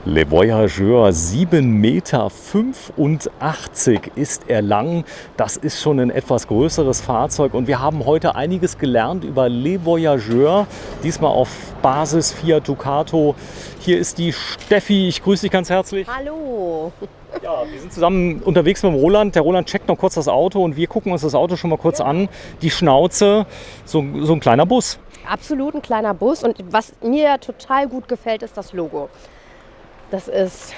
Le Voyageur, 7,85 Meter ist er lang. Das ist schon ein etwas größeres Fahrzeug. Und wir haben heute einiges gelernt über Le Voyageur. Diesmal auf Basis Fiat Ducato. Hier ist die Steffi. Ich grüße dich ganz herzlich. Hallo. Ja, wir sind zusammen unterwegs mit dem Roland. Der Roland checkt noch kurz das Auto und wir gucken uns das Auto schon mal kurz an. Die Schnauze, so ein kleiner Bus. Absolut ein kleiner Bus. Und was mir total gut gefällt, ist das Logo. Das ist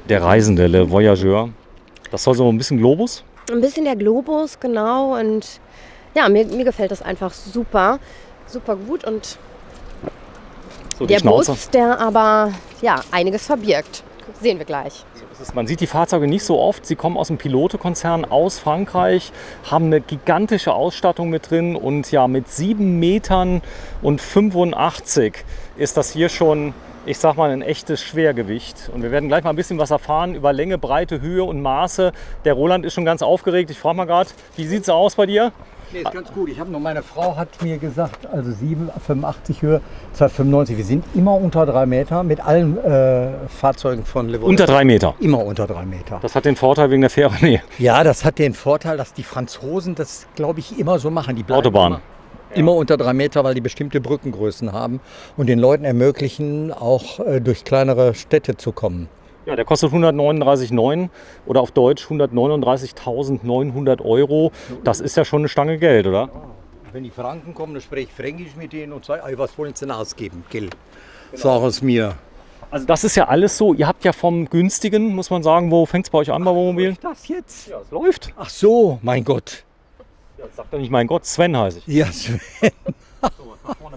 Der Reisende, Le Voyageur. Das soll so ein bisschen Globus? ein bisschen der Globus, genau. Und ja, mir gefällt das einfach super, super gut. Und So die der Schnauze. Bus, der aber ja einiges verbirgt. Sehen wir gleich. Man sieht die Fahrzeuge nicht so oft. Sie kommen aus dem Pilote-Konzern aus Frankreich, haben eine gigantische Ausstattung mit drin und ja, mit 7,85 Metern ist das hier schon, ich sag mal, ein echtes Schwergewicht. Und wir werden gleich mal ein bisschen was erfahren über Länge, Breite, Höhe und Maße. Der Roland ist schon ganz aufgeregt. Ich frage mal gerade, wie sieht es aus bei dir? Nee, ist ganz gut. Ich habe nur, meine Frau hat mir gesagt, also 7,85 Höhe, 2,95. Wir sind immer unter 3 Meter mit allen Fahrzeugen von Le Voyageur. Unter 3 Meter. Immer unter 3 Meter. Das hat den Vorteil wegen der faire Nähe. Ja, das hat den Vorteil, dass die Franzosen das, glaube ich, immer so machen. Die bleiben Autobahn. Immer unter 3 Meter, weil die bestimmte Brückengrößen haben und den Leuten ermöglichen, auch durch kleinere Städte zu kommen. Ja, der kostet 139,9 oder auf Deutsch 139.900 Euro. Das ist ja schon eine Stange Geld, oder? Wenn die Franken kommen, dann spreche ich Fränkisch mit denen und sage, was wollen sie denn ausgeben, gell? Sag es mir. Also das ist ja alles so. Ihr habt ja vom günstigen, muss man sagen, wo fängt es bei euch an bei Wohnmobilen? Das jetzt? Ja, es läuft. Ach so, mein Gott. Ja, sagt doch nicht, mein Gott, Sven heiße ich. Ja, Sven.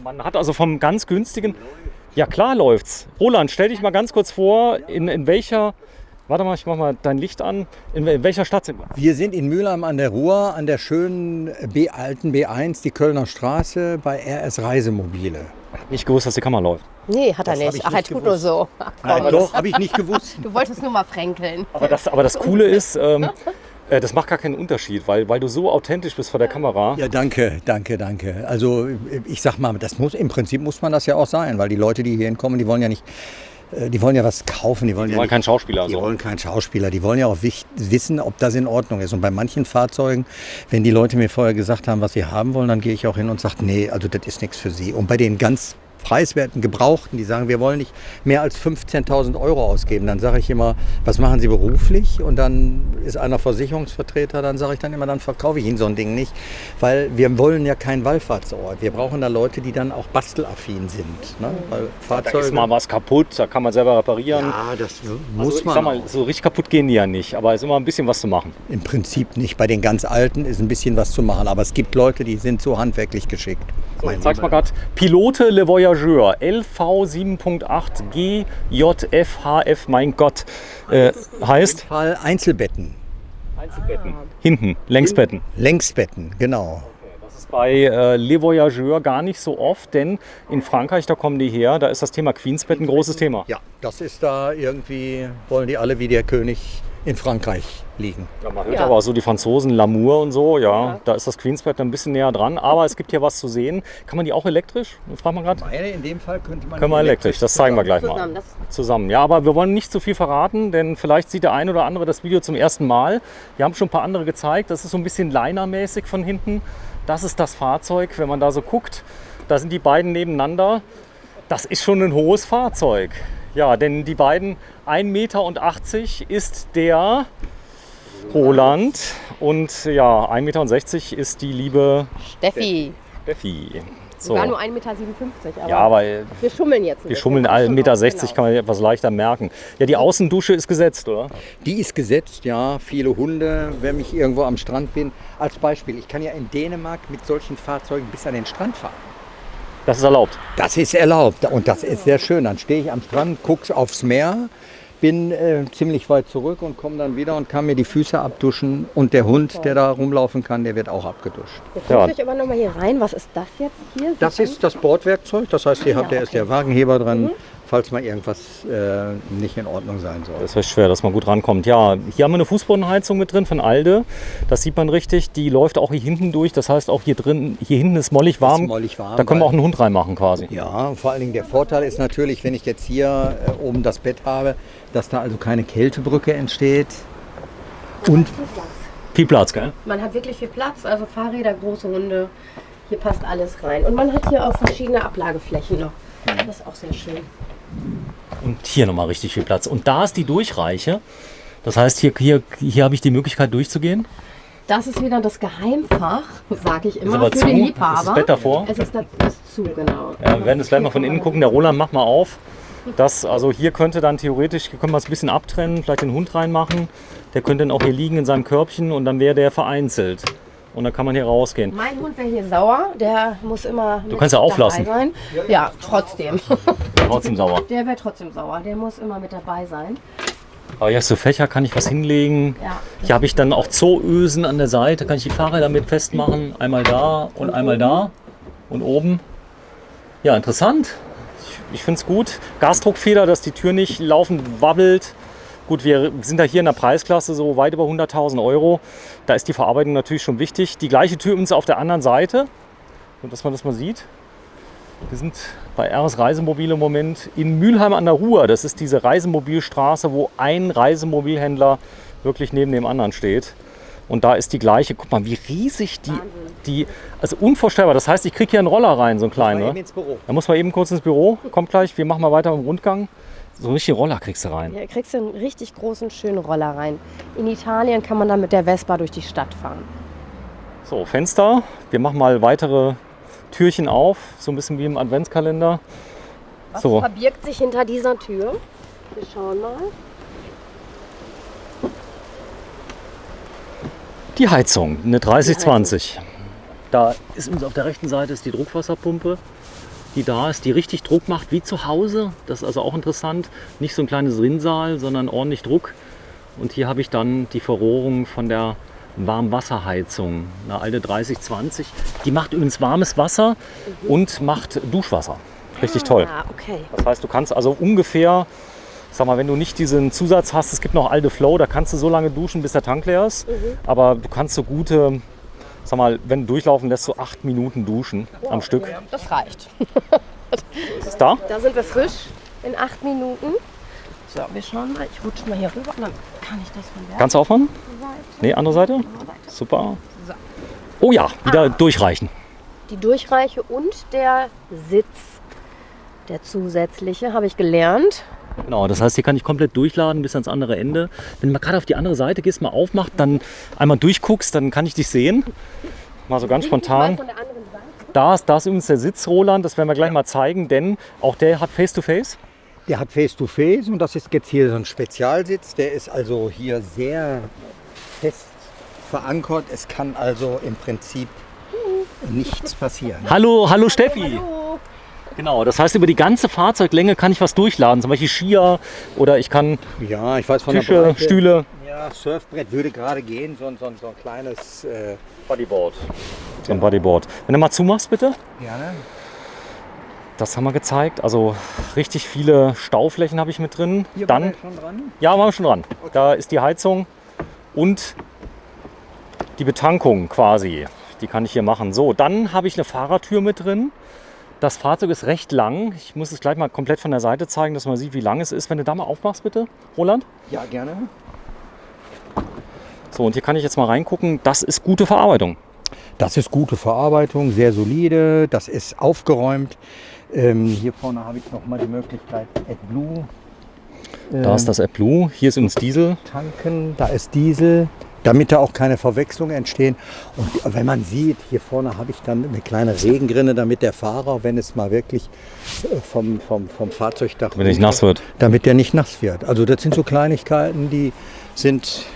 Man hat also vom ganz günstigen. Ja, klar läuft's. Roland, stell dich mal ganz kurz vor, in welcher. Warte mal, ich mach mal dein Licht an. In welcher Stadt sind wir? Wir sind in Mülheim an der Ruhr, an der schönen alten B1, die Kölner Straße, bei RS Reisemobile. Nicht gewusst, dass die Kamera läuft. Nee, hat er Das hab nicht. ich Ach, er nicht tut nur so. Nein, doch, habe ich nicht gewusst. Du wolltest nur mal fränkeln. Aber das Coole ist, das macht gar keinen Unterschied, weil du so authentisch bist vor der Kamera. Ja, danke. Also ich sag mal, im Prinzip muss man das ja auch sein, weil die Leute, die hier hinkommen, die wollen ja nicht, die wollen ja was kaufen. Die wollen keinen Schauspieler. Die wollen keinen Schauspieler. Die wollen ja auch wissen, ob das in Ordnung ist. Und bei manchen Fahrzeugen, wenn die Leute mir vorher gesagt haben, was sie haben wollen, dann gehe ich auch hin und sage, nee, also das ist nichts für sie. Und bei den ganz preiswerten Gebrauchten, die sagen, wir wollen nicht mehr als 15.000 Euro ausgeben. Dann sage ich immer, was machen Sie beruflich? Und dann ist einer Versicherungsvertreter, dann sage ich dann immer, dann verkaufe ich Ihnen so ein Ding nicht. Weil wir wollen ja keinen Wallfahrtsort. Wir brauchen da Leute, die dann auch bastelaffin sind. Ne? Weil Da ist mal was kaputt, da kann man selber reparieren. Ja, das Also muss ich man. sag mal, so richtig kaputt gehen die ja nicht, aber es ist immer ein bisschen was zu machen. Im Prinzip nicht. Bei den ganz Alten ist ein bisschen was zu machen. Aber es gibt Leute, die sind so handwerklich geschickt. So, ich zeig's mal gerade. Pilote Le Voyageur, LV 7.8 GJFHF, mein Gott, heißt Fall Einzelbetten. Einzelbetten. Hinten, Längsbetten. Längsbetten, genau. Das ist bei Le Voyageur gar nicht so oft, denn in Frankreich, da kommen die her, da ist das Thema Queensbett ein großes Thema. Ja, das ist da irgendwie, wollen die alle wie der König in Frankreich liegen. Ja, man hört aber so die Franzosen, Lamour und so, ja, da ist das Queensbett ein bisschen näher dran, aber es gibt hier was zu sehen. Kann man die auch elektrisch? Fragt man gerade. In dem Fall könnte man. Können wir elektrisch, das zeigen wir gleich mal. Zusammen. Ja, aber wir wollen nicht zu viel verraten, denn vielleicht sieht der ein oder andere das Video zum ersten Mal. Wir haben schon ein paar andere gezeigt. Das ist so ein bisschen Liner-mäßig von hinten. Das ist das Fahrzeug, wenn man da so guckt. Da sind die beiden nebeneinander. Das ist schon ein hohes Fahrzeug. Ja, denn die beiden 1,80 Meter ist der Roland und ja, 1,60 Meter ist die liebe Steffi. Steffi. Sie So. war nur 1,57 Meter, aber Ja, aber wir schummeln jetzt. wir schummeln 1,60 Meter, kann man etwas leichter merken. Ja, die Außendusche ist gesetzt, oder? Die ist gesetzt, ja. Viele Hunde, wenn ich irgendwo am Strand bin. Als Beispiel, ich kann ja in Dänemark mit solchen Fahrzeugen bis an den Strand fahren. Das ist erlaubt. Das ist erlaubt und das ist sehr schön. Dann stehe ich am Strand, gucke aufs Meer, bin ziemlich weit zurück und komme dann wieder und kann mir die Füße abduschen. Und der Hund, der da rumlaufen kann, der wird auch abgeduscht. Jetzt Ja. muss ich aber noch mal hier rein. Was ist das jetzt hier? Das ist das Bordwerkzeug, das heißt, hier habt ihr ist der Wagenheber dran, falls mal irgendwas nicht in Ordnung sein soll. Das ist recht schwer, dass man gut rankommt. Ja, hier haben wir eine Fußbodenheizung mit drin von Alde. Das sieht man richtig. Die läuft auch hier hinten durch. Das heißt, auch hier hinten ist mollig warm. Da können wir auch einen Hund reinmachen quasi. Ja, vor allen Dingen der Vorteil ist natürlich, wenn ich jetzt hier oben das Bett habe, dass da also keine Kältebrücke entsteht. Und viel Platz, gell? Man hat wirklich viel Platz, also Fahrräder, große Hunde. Hier passt alles rein. Und man hat hier auch verschiedene Ablageflächen noch. Das ist auch sehr schön. Und hier nochmal richtig viel Platz. Und da ist die Durchreiche. Das heißt, hier habe ich die Möglichkeit durchzugehen. Das ist wieder das Geheimfach, sage ich immer, aber für zu. den Liebhaber. Ist das Bett davor? Es ist das zu, genau. Ja, wir werden das gleich mal von innen gucken. Der Roland, mach mal auf. Also hier könnte dann theoretisch, hier können wir es ein bisschen abtrennen, vielleicht den Hund reinmachen. Der könnte dann auch hier liegen in seinem Körbchen und dann wäre der vereinzelt. Und dann kann man hier rausgehen. Mein Hund wäre hier sauer, der muss immer Du kannst ja auflassen. sein. Ja, trotzdem. Trotzdem sauer. Der wäre trotzdem sauer, der muss immer mit dabei sein. Aber hier hast du Fächer, kann ich was hinlegen. Ja. Hier habe ich dann auch Zooösen an der Seite, kann ich die Fahrräder mit festmachen. Einmal da und einmal da und oben. Ja, interessant. Ich finde es gut. Gasdruckfeder, dass die Tür nicht laufend wabbelt. Gut, wir sind da hier in der Preisklasse so weit über 100.000 €. Da ist die Verarbeitung natürlich schon wichtig. Die gleiche Tür übrigens auf der anderen Seite. Und dass man das mal sieht. Wir sind bei RS Reisemobil im Moment in Mülheim an der Ruhr. Das ist diese Reisemobilstraße, wo ein Reisemobilhändler wirklich neben dem anderen steht. Und da ist die gleiche. Guck mal, wie riesig also unvorstellbar. Das heißt, ich kriege hier einen Roller rein, so einen kleinen. Ne? Da muss man eben kurz ins Büro. Kommt gleich, wir machen mal weiter im Rundgang. So einen richtigen Roller kriegst du rein. Ja, kriegst du einen richtig großen, schönen Roller rein. In Italien kann man dann mit der Vespa durch die Stadt fahren. So, Fenster. Wir machen mal weitere Türchen auf. So ein bisschen wie im Adventskalender. Was so. verbirgt sich hinter dieser Tür? Wir schauen mal. Die Heizung, eine 3020. Da ist uns auf der rechten Seite ist die Druckwasserpumpe, die da ist, die richtig Druck macht, wie zu Hause. Das ist also auch interessant. Nicht so ein kleines Rinnsal, sondern ordentlich Druck. Und hier habe ich dann die Verrohrung von der Warmwasserheizung, eine alte 3020. Die macht übrigens warmes Wasser und macht Duschwasser. Richtig toll. Okay. Das heißt, du kannst also ungefähr, sag mal, wenn du nicht diesen Zusatz hast, es gibt noch alte Flow, da kannst du so lange duschen, bis der Tank leer ist. Aber du kannst so gute, sag mal, wenn du durchlaufen lässt, so 8 Minuten duschen am Stück. Das reicht. Ist es da? Da sind wir frisch in 8 Minuten. So, wir schauen mal. Ich rutsche mal hier rüber und dann kann ich das von der Kannst du aufmachen? Seite. Nee, andere Seite? Super. So. Oh ja, wieder durchreichen. Die Durchreiche und der Sitz, der zusätzliche, habe ich gelernt. Genau, das heißt, hier kann ich komplett durchladen bis ans andere Ende. Wenn du mal gerade auf die andere Seite gehst, mal aufmacht, dann einmal durchguckst, dann kann ich dich sehen. Mal so ganz spontan. Von der anderen Seite. Da ist übrigens der Sitz, Roland, das werden wir gleich mal zeigen, denn auch der hat Face-to-Face. Der hat Face-to-Face und das ist jetzt hier so ein Spezialsitz. Der ist also hier sehr fest verankert. Es kann also im Prinzip nichts passieren. Hallo Steffi. Hallo. Genau, das heißt, über die ganze Fahrzeuglänge kann ich was durchladen, zum Beispiel Skier oder ich kann Ja, ich weiß von Tische, der Breite. Stühle. Ja, Surfbrett würde gerade gehen, so ein kleines. Bodyboard. So ein Bodyboard. Wenn du mal zumachst, bitte. Gerne. Das haben wir gezeigt. Also richtig viele Stauflächen habe ich mit drin. Hier Dann, waren wir schon dran. ja, waren wir schon dran. Da ist die Heizung und die Betankung quasi. Die kann ich hier machen. So, dann habe ich eine Fahrertür mit drin. Das Fahrzeug ist recht lang. Ich muss es gleich mal komplett von der Seite zeigen, dass man sieht, wie lang es ist. Wenn du da mal aufmachst, bitte, Roland. Ja, gerne. So, und hier kann ich jetzt mal reingucken. Das ist gute Verarbeitung. Das ist gute Verarbeitung, sehr solide. Das ist aufgeräumt. Hier vorne habe ich noch mal die Möglichkeit AdBlue. Da ist das AdBlue. Hier ist übrigens Diesel. Tanken, da ist Diesel, damit da auch keine Verwechslungen entstehen. Und wenn man sieht, hier vorne habe ich dann eine kleine Regenrinne, damit der Fahrer, wenn es mal wirklich vom Fahrzeugdach Wenn er nicht nass wird. damit der nicht nass wird. Also das sind so Kleinigkeiten, die sind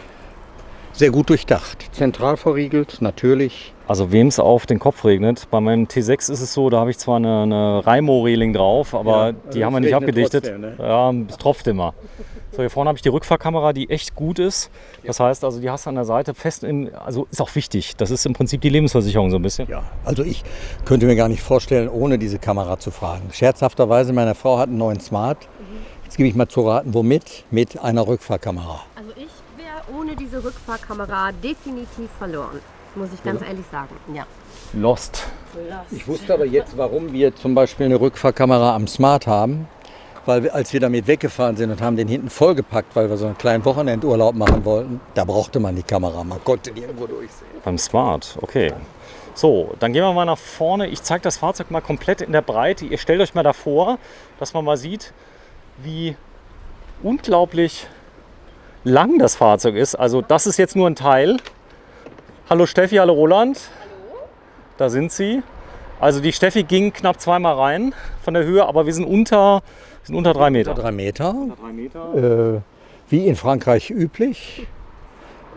sehr gut durchdacht. Zentral verriegelt, natürlich. Also wem es auf den Kopf regnet. Bei meinem T6 ist es so, da habe ich zwar eine Raimo-Reling drauf, aber Ja, die haben wir es nicht regnet abgedichtet. trotzdem, ne? Ja, es tropft immer. So, hier vorne habe ich die Rückfahrkamera, die echt gut ist. Das heißt, also die hast du an der Seite fest also ist auch wichtig. Das ist im Prinzip die Lebensversicherung so ein bisschen. Ja, also ich könnte mir gar nicht vorstellen, ohne diese Kamera zu fahren. Scherzhafterweise, meine Frau hat einen neuen Smart. Jetzt gebe ich mal zu raten, womit? Mit einer Rückfahrkamera. Also ich wäre ohne diese Rückfahrkamera definitiv verloren, muss ich ganz ehrlich sagen. Ja. Lost. Ich wusste aber jetzt, warum wir zum Beispiel eine Rückfahrkamera am Smart haben. Weil wir, als wir damit weggefahren sind und haben den hinten vollgepackt, weil wir so einen kleinen Wochenendurlaub machen wollten, da brauchte man die Kamera. Man konnte die irgendwo durchsehen. Beim Smart, okay. So, dann gehen wir mal nach vorne. Ich zeige das Fahrzeug mal komplett in der Breite. Ihr stellt euch mal davor, dass man mal sieht, wie unglaublich lang das Fahrzeug ist. Also das ist jetzt nur ein Teil. Hallo Steffi, hallo Roland. Hallo. Da sind sie. Also die Steffi ging knapp 2-mal rein von der Höhe, aber wir sind unter 3 Meter. Unter 3 Meter. Unter 3 Meter. Wie in Frankreich üblich.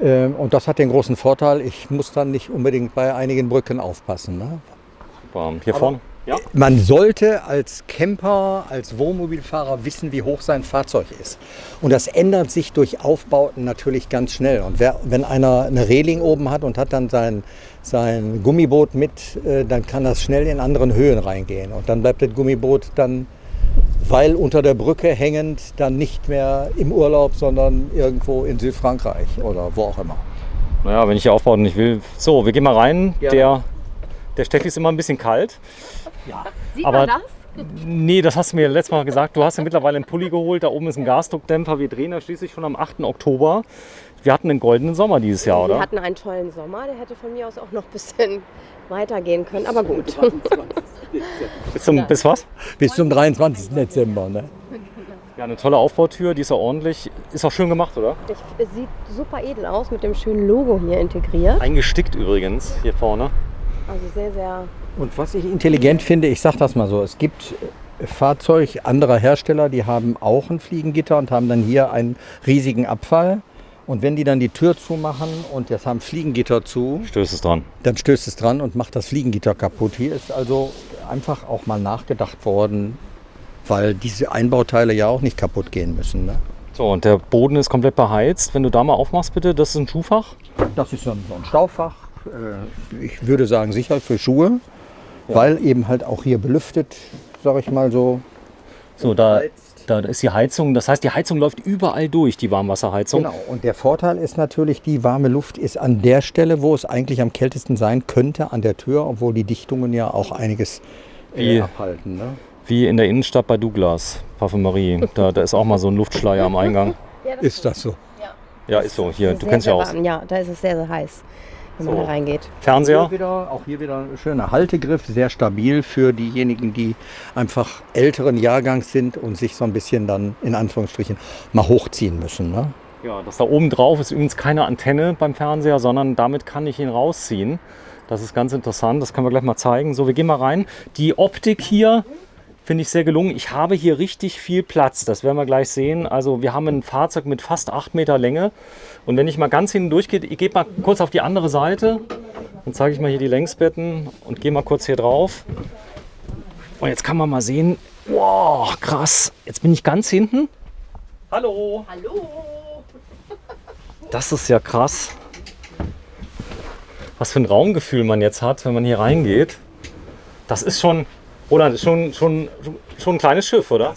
Und das hat den großen Vorteil, ich muss dann nicht unbedingt bei einigen Brücken aufpassen. Ne? Super. Hier vorne. Ja? Man sollte als Camper, als Wohnmobilfahrer wissen, wie hoch sein Fahrzeug ist. Und das ändert sich durch Aufbauten natürlich ganz schnell. Und wenn einer eine Reling oben hat und hat dann sein Gummiboot mit, dann kann das schnell in anderen Höhen reingehen. Und dann bleibt das Gummiboot dann, weil unter der Brücke hängend, dann nicht mehr im Urlaub, sondern irgendwo in Südfrankreich oder wo auch immer. Naja, wenn ich hier aufbaue und ich will. So, wir gehen mal rein. Ja. Der Steffi ist immer ein bisschen kalt. Ja. Sieht Aber man das? nee, das hast du mir letztes Mal gesagt. Du hast ja mittlerweile einen Pulli geholt. Da oben ist ein Gasdruckdämpfer. Wir drehen ja schließlich schon am 8. Oktober. Wir hatten einen goldenen Sommer dieses Jahr, oder? Wir hatten einen tollen Sommer. Der hätte von mir aus auch noch ein bisschen weitergehen können. Aber gut. Bis was? Bis zum 23. Dezember. Ne? Ja, eine tolle Aufbautür. Die ist ja ordentlich. Ist auch schön gemacht, oder? Es sieht super edel aus mit dem schönen Logo hier integriert. Eingestickt übrigens hier vorne. Also sehr, sehr... Und was ich intelligent finde, ich sage das mal so, es gibt Fahrzeuge anderer Hersteller, die haben auch ein Fliegengitter und haben dann hier einen riesigen Abfall. Und wenn die dann die Tür zumachen und jetzt haben Fliegengitter zu, Stößt es dran. dann stößt es dran und macht das Fliegengitter kaputt. Hier ist also einfach auch mal nachgedacht worden, weil diese Einbauteile ja auch nicht kaputt gehen müssen. Ne? So, und der Boden ist komplett beheizt. Wenn du da mal aufmachst, bitte, das ist ein Schuhfach. Das ist so ein Staufach. Ich würde sagen sicher für Schuhe, weil eben halt auch hier belüftet, sage ich mal so. So, da ist die Heizung. Das heißt, die Heizung läuft überall durch, die Warmwasserheizung. Genau, und der Vorteil ist natürlich, die warme Luft ist an der Stelle, wo es eigentlich am kältesten sein könnte, an der Tür, obwohl die Dichtungen ja auch einiges abhalten. Ne? Wie in der Innenstadt bei Douglas, Parfümerie. Da ist auch mal so ein Luftschleier am Eingang. Ja, Ist das so? Ja, ist so. Hier, du sehr, kennst ja sehr aus. warm. Ja, da ist es sehr, sehr heiß, wenn man So. da reingeht. Fernseher. Auch hier wieder ein schöner Haltegriff, sehr stabil für diejenigen, die einfach älteren Jahrgangs sind und sich so ein bisschen dann in Anführungsstrichen mal hochziehen müssen. Ne? Ja, das da oben drauf ist übrigens keine Antenne beim Fernseher, sondern damit kann ich ihn rausziehen. Das ist ganz interessant, das können wir gleich mal zeigen. So, wir gehen mal rein. Die Optik hier finde ich sehr gelungen. Ich habe hier richtig viel Platz, das werden wir gleich sehen. Also wir haben ein Fahrzeug mit fast 8 Meter Länge. Und wenn ich mal ganz hinten durchgehe, ich gehe mal kurz auf die andere Seite. Dann zeige ich mal hier die Längsbetten und gehe mal kurz hier drauf. Und jetzt kann man mal sehen, wow, krass. Jetzt bin ich ganz hinten. Hallo. Hallo! Das ist ja krass. Was für ein Raumgefühl man jetzt hat, wenn man hier reingeht. Das ist schon, Roland, ist schon ein kleines Schiff, oder?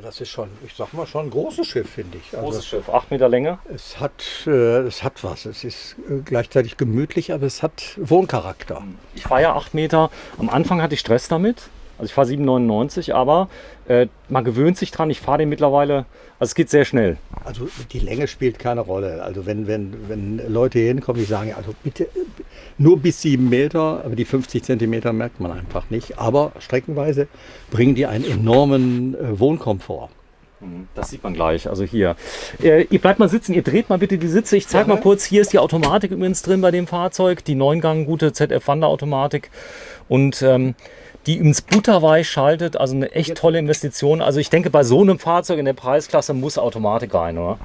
Das ist schon, ich sag mal, schon ein großes Schiff, finde ich. Also Großes Schiff, 8 Meter Länge. es hat was. Es ist gleichzeitig gemütlich, aber es hat Wohncharakter. Ich fahre ja 8 Meter. Am Anfang hatte ich Stress damit. Also ich fahre 7,99, aber man gewöhnt sich dran. Ich fahre den mittlerweile, also es geht sehr schnell. Also die Länge spielt keine Rolle. Also wenn Leute hier hinkommen, die sagen, also bitte nur bis 7 Meter, aber die 50 Zentimeter merkt man einfach nicht. Aber streckenweise bringen die einen enormen Wohnkomfort. Das sieht man gleich, also hier. Ihr bleibt mal sitzen, ihr dreht mal bitte die Sitze. Ich zeige mal kurz, hier ist die Automatik übrigens drin bei dem Fahrzeug. Die 9-Gang gute ZF-Wanderautomatik. Und die ins butterweich schaltet, also eine echt tolle Investition. Also ich denke, bei so einem Fahrzeug in der Preisklasse muss Automatik rein, oder?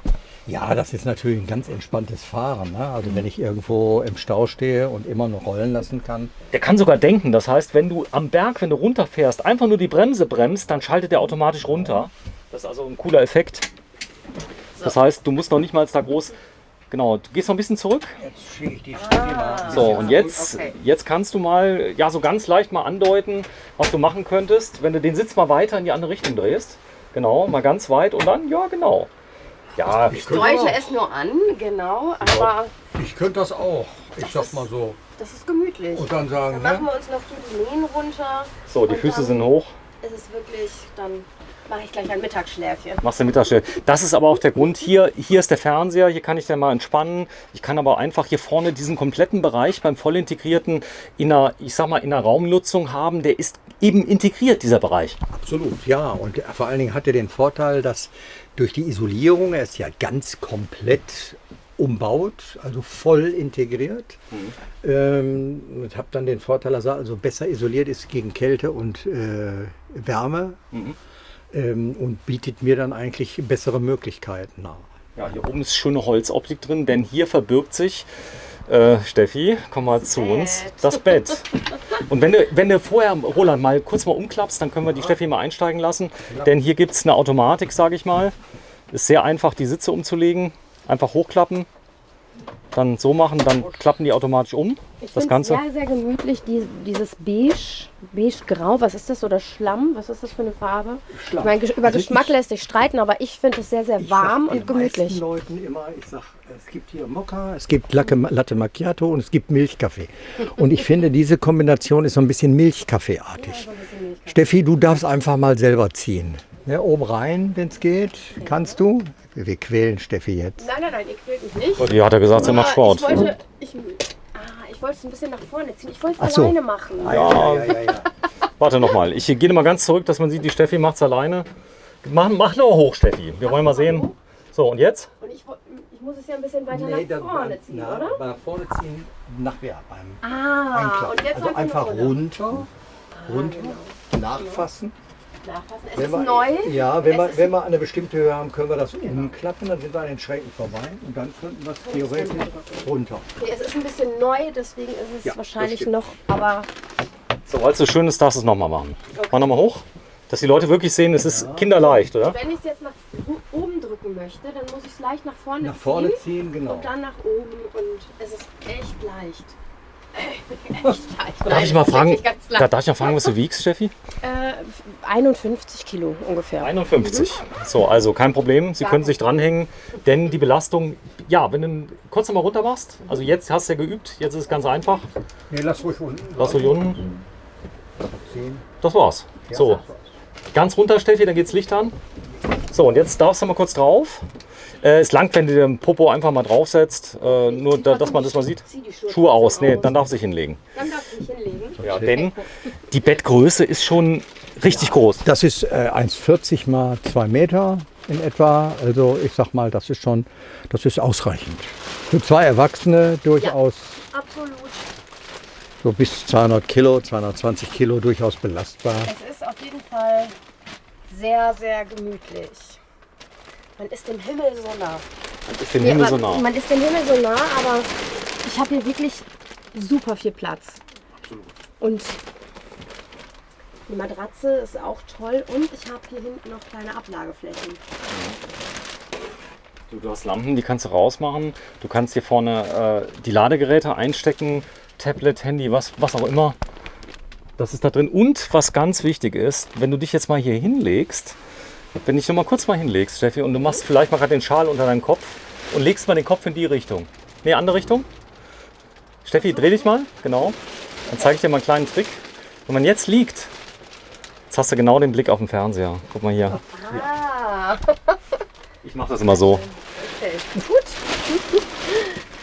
Ja, das ist natürlich ein ganz entspanntes Fahren. Ne? Also wenn ich irgendwo im Stau stehe und immer noch rollen lassen kann. Der kann sogar denken, das heißt, wenn du am Berg, wenn du runterfährst, einfach nur die Bremse bremst, dann schaltet der automatisch runter. Das ist also ein cooler Effekt. Das heißt, du musst noch nicht mal da groß... Genau, du gehst noch ein bisschen zurück. Jetzt schiebe ich die Steffi mal. So, und jetzt kannst du mal, ja, so ganz leicht mal andeuten, was du machen könntest, wenn du den Sitz mal weiter in die andere Richtung drehst. Genau, mal ganz weit und dann, ja, genau. Ja, Ich deute es nur an, genau, aber Ich könnte das auch. Ich sag mal so. das ist gemütlich. Und dann sagen, Dann machen wir uns noch die Lehnen runter. so, die und Füße dann sind hoch. Ist es wirklich, dann mache ich gleich ein Mittagsschläfchen. Machst du Mittagsschlaf. Das ist aber auch der Grund. Hier ist der Fernseher, hier kann ich dann mal entspannen. Ich kann aber einfach hier vorne diesen kompletten Bereich beim voll integrierten in einer Raumnutzung haben. Der ist eben integriert, dieser Bereich. Absolut, ja. Und vor allen Dingen hat er den Vorteil, dass durch die Isolierung, er ist ja ganz komplett umbaut, also voll integriert. Und habe dann den Vorteil, dass er also besser isoliert ist gegen Kälte und Wärme. Und bietet mir dann eigentlich bessere Möglichkeiten nahe. Ja, hier oben ist schöne Holzoptik drin, denn hier verbirgt sich, Steffi, komm mal zu uns, das Bett. Und wenn du vorher, Roland, mal kurz mal umklappst, dann können wir die Steffi mal einsteigen lassen. Denn hier gibt es eine Automatik, sage ich mal. Ist sehr einfach, die Sitze umzulegen. Einfach hochklappen, dann so machen, dann klappen die automatisch um. Ich Das finde Ganze. sehr, sehr gemütlich, dieses beige-grau. Was ist das? Oder Schlamm? Was ist das für eine Farbe? Schlamm. Ich meine, über Also Geschmack lässt sich streiten, aber ich finde es sehr, sehr warm Ich sag und den gemütlich. meisten Leuten immer, ich sag, es gibt hier Mokka, es gibt Latte Macchiato und es gibt Milchkaffee. Und ich finde, diese Kombination ist so ein bisschen Milchkaffeeartig. Steffi, du darfst einfach mal selber ziehen. Ja, oben rein, wenn es geht. Kannst du? Wir quälen Steffi jetzt. Nein, ihr quält mich nicht. Ja, hat er gesagt, sie macht Sport. Ich wollte es ein bisschen nach vorne ziehen. Ich wollte Ach es so. alleine machen. Ja. Warte nochmal, ich gehe mal ganz zurück, dass man sieht, die Steffi macht es alleine. Mach nur hoch, Steffi. Wir wollen mal sehen. So, und jetzt? Und ich muss es ja ein bisschen weiter nach vorne ziehen, oder? Nach vorne ziehen, nachher beim Ah, und jetzt Also einfach runter, nachfassen. Nachfassen. Es ist neu. Ja, wenn wir eine bestimmte Höhe haben, können wir das umklappen, dann sind wir an den Schränken vorbei und dann könnten wir es theoretisch runter. Okay, es ist ein bisschen neu, deswegen ist es Ja, das wahrscheinlich stimmt. noch, aber So, weil es so schön ist, darfst du es nochmal machen. Mach nochmal hoch, dass die Leute wirklich sehen, es ist kinderleicht, oder? wenn ich es jetzt nach oben drücken möchte, dann muss ich es leicht nach vorne Nach vorne ziehen ziehen, genau. und dann nach oben und es ist echt leicht. Echt leicht. Darf ich mal fragen, Wirklich ganz leicht. darf ich mal fragen, was du wiegst, Steffi? 51 Kilo ungefähr. 51. So, also kein Problem. Sie können sich dranhängen, denn die Belastung, ja, wenn du kurz noch mal runter machst, also jetzt hast du ja geübt, jetzt ist es ganz einfach. Nee, lass ruhig unten. Lass ruhig unten. Ziehen. Das war's. So, ganz runter, Steffi, dann geht's Licht an. So, und jetzt darfst du mal kurz drauf. Es langt, wenn du den Popo einfach mal draufsetzt, nur dass man das mal sieht. Zieh die Schuhe aus, nee, dann darf sich hinlegen. Dann darf ich hinlegen. Ja, denn die Bettgröße ist schon richtig groß. Das ist 1,40 mal 2 Meter in etwa. Also ich sag mal, das ist ausreichend. Für 2 Erwachsene durchaus Absolut. so bis 200 Kilo, 220 Kilo durchaus belastbar. Es ist auf jeden Fall sehr, sehr gemütlich. Man ist dem Himmel so nah. Ist dem Himmel so nah. Man ist dem Himmel so nah, aber ich habe hier wirklich super viel Platz. Absolut. Und die Matratze ist auch toll und ich habe hier hinten noch kleine Ablageflächen. Du hast Lampen, die kannst du rausmachen. Du kannst hier vorne die Ladegeräte einstecken, Tablet, Handy, was auch immer. Das ist da drin. Und was ganz wichtig ist, wenn du dich jetzt mal hier hinlegst, wenn dich noch mal kurz mal hinlegst, Steffi, und du machst vielleicht mal gerade den Schal unter deinen Kopf und legst mal den Kopf in die Richtung. Nee, andere Richtung. Steffi, dreh dich mal, genau. Dann zeige ich dir mal einen kleinen Trick. Wenn man jetzt liegt, jetzt hast du genau den Blick auf den Fernseher. Guck mal hier. Ah, Ich mache das immer so. okay. Gut.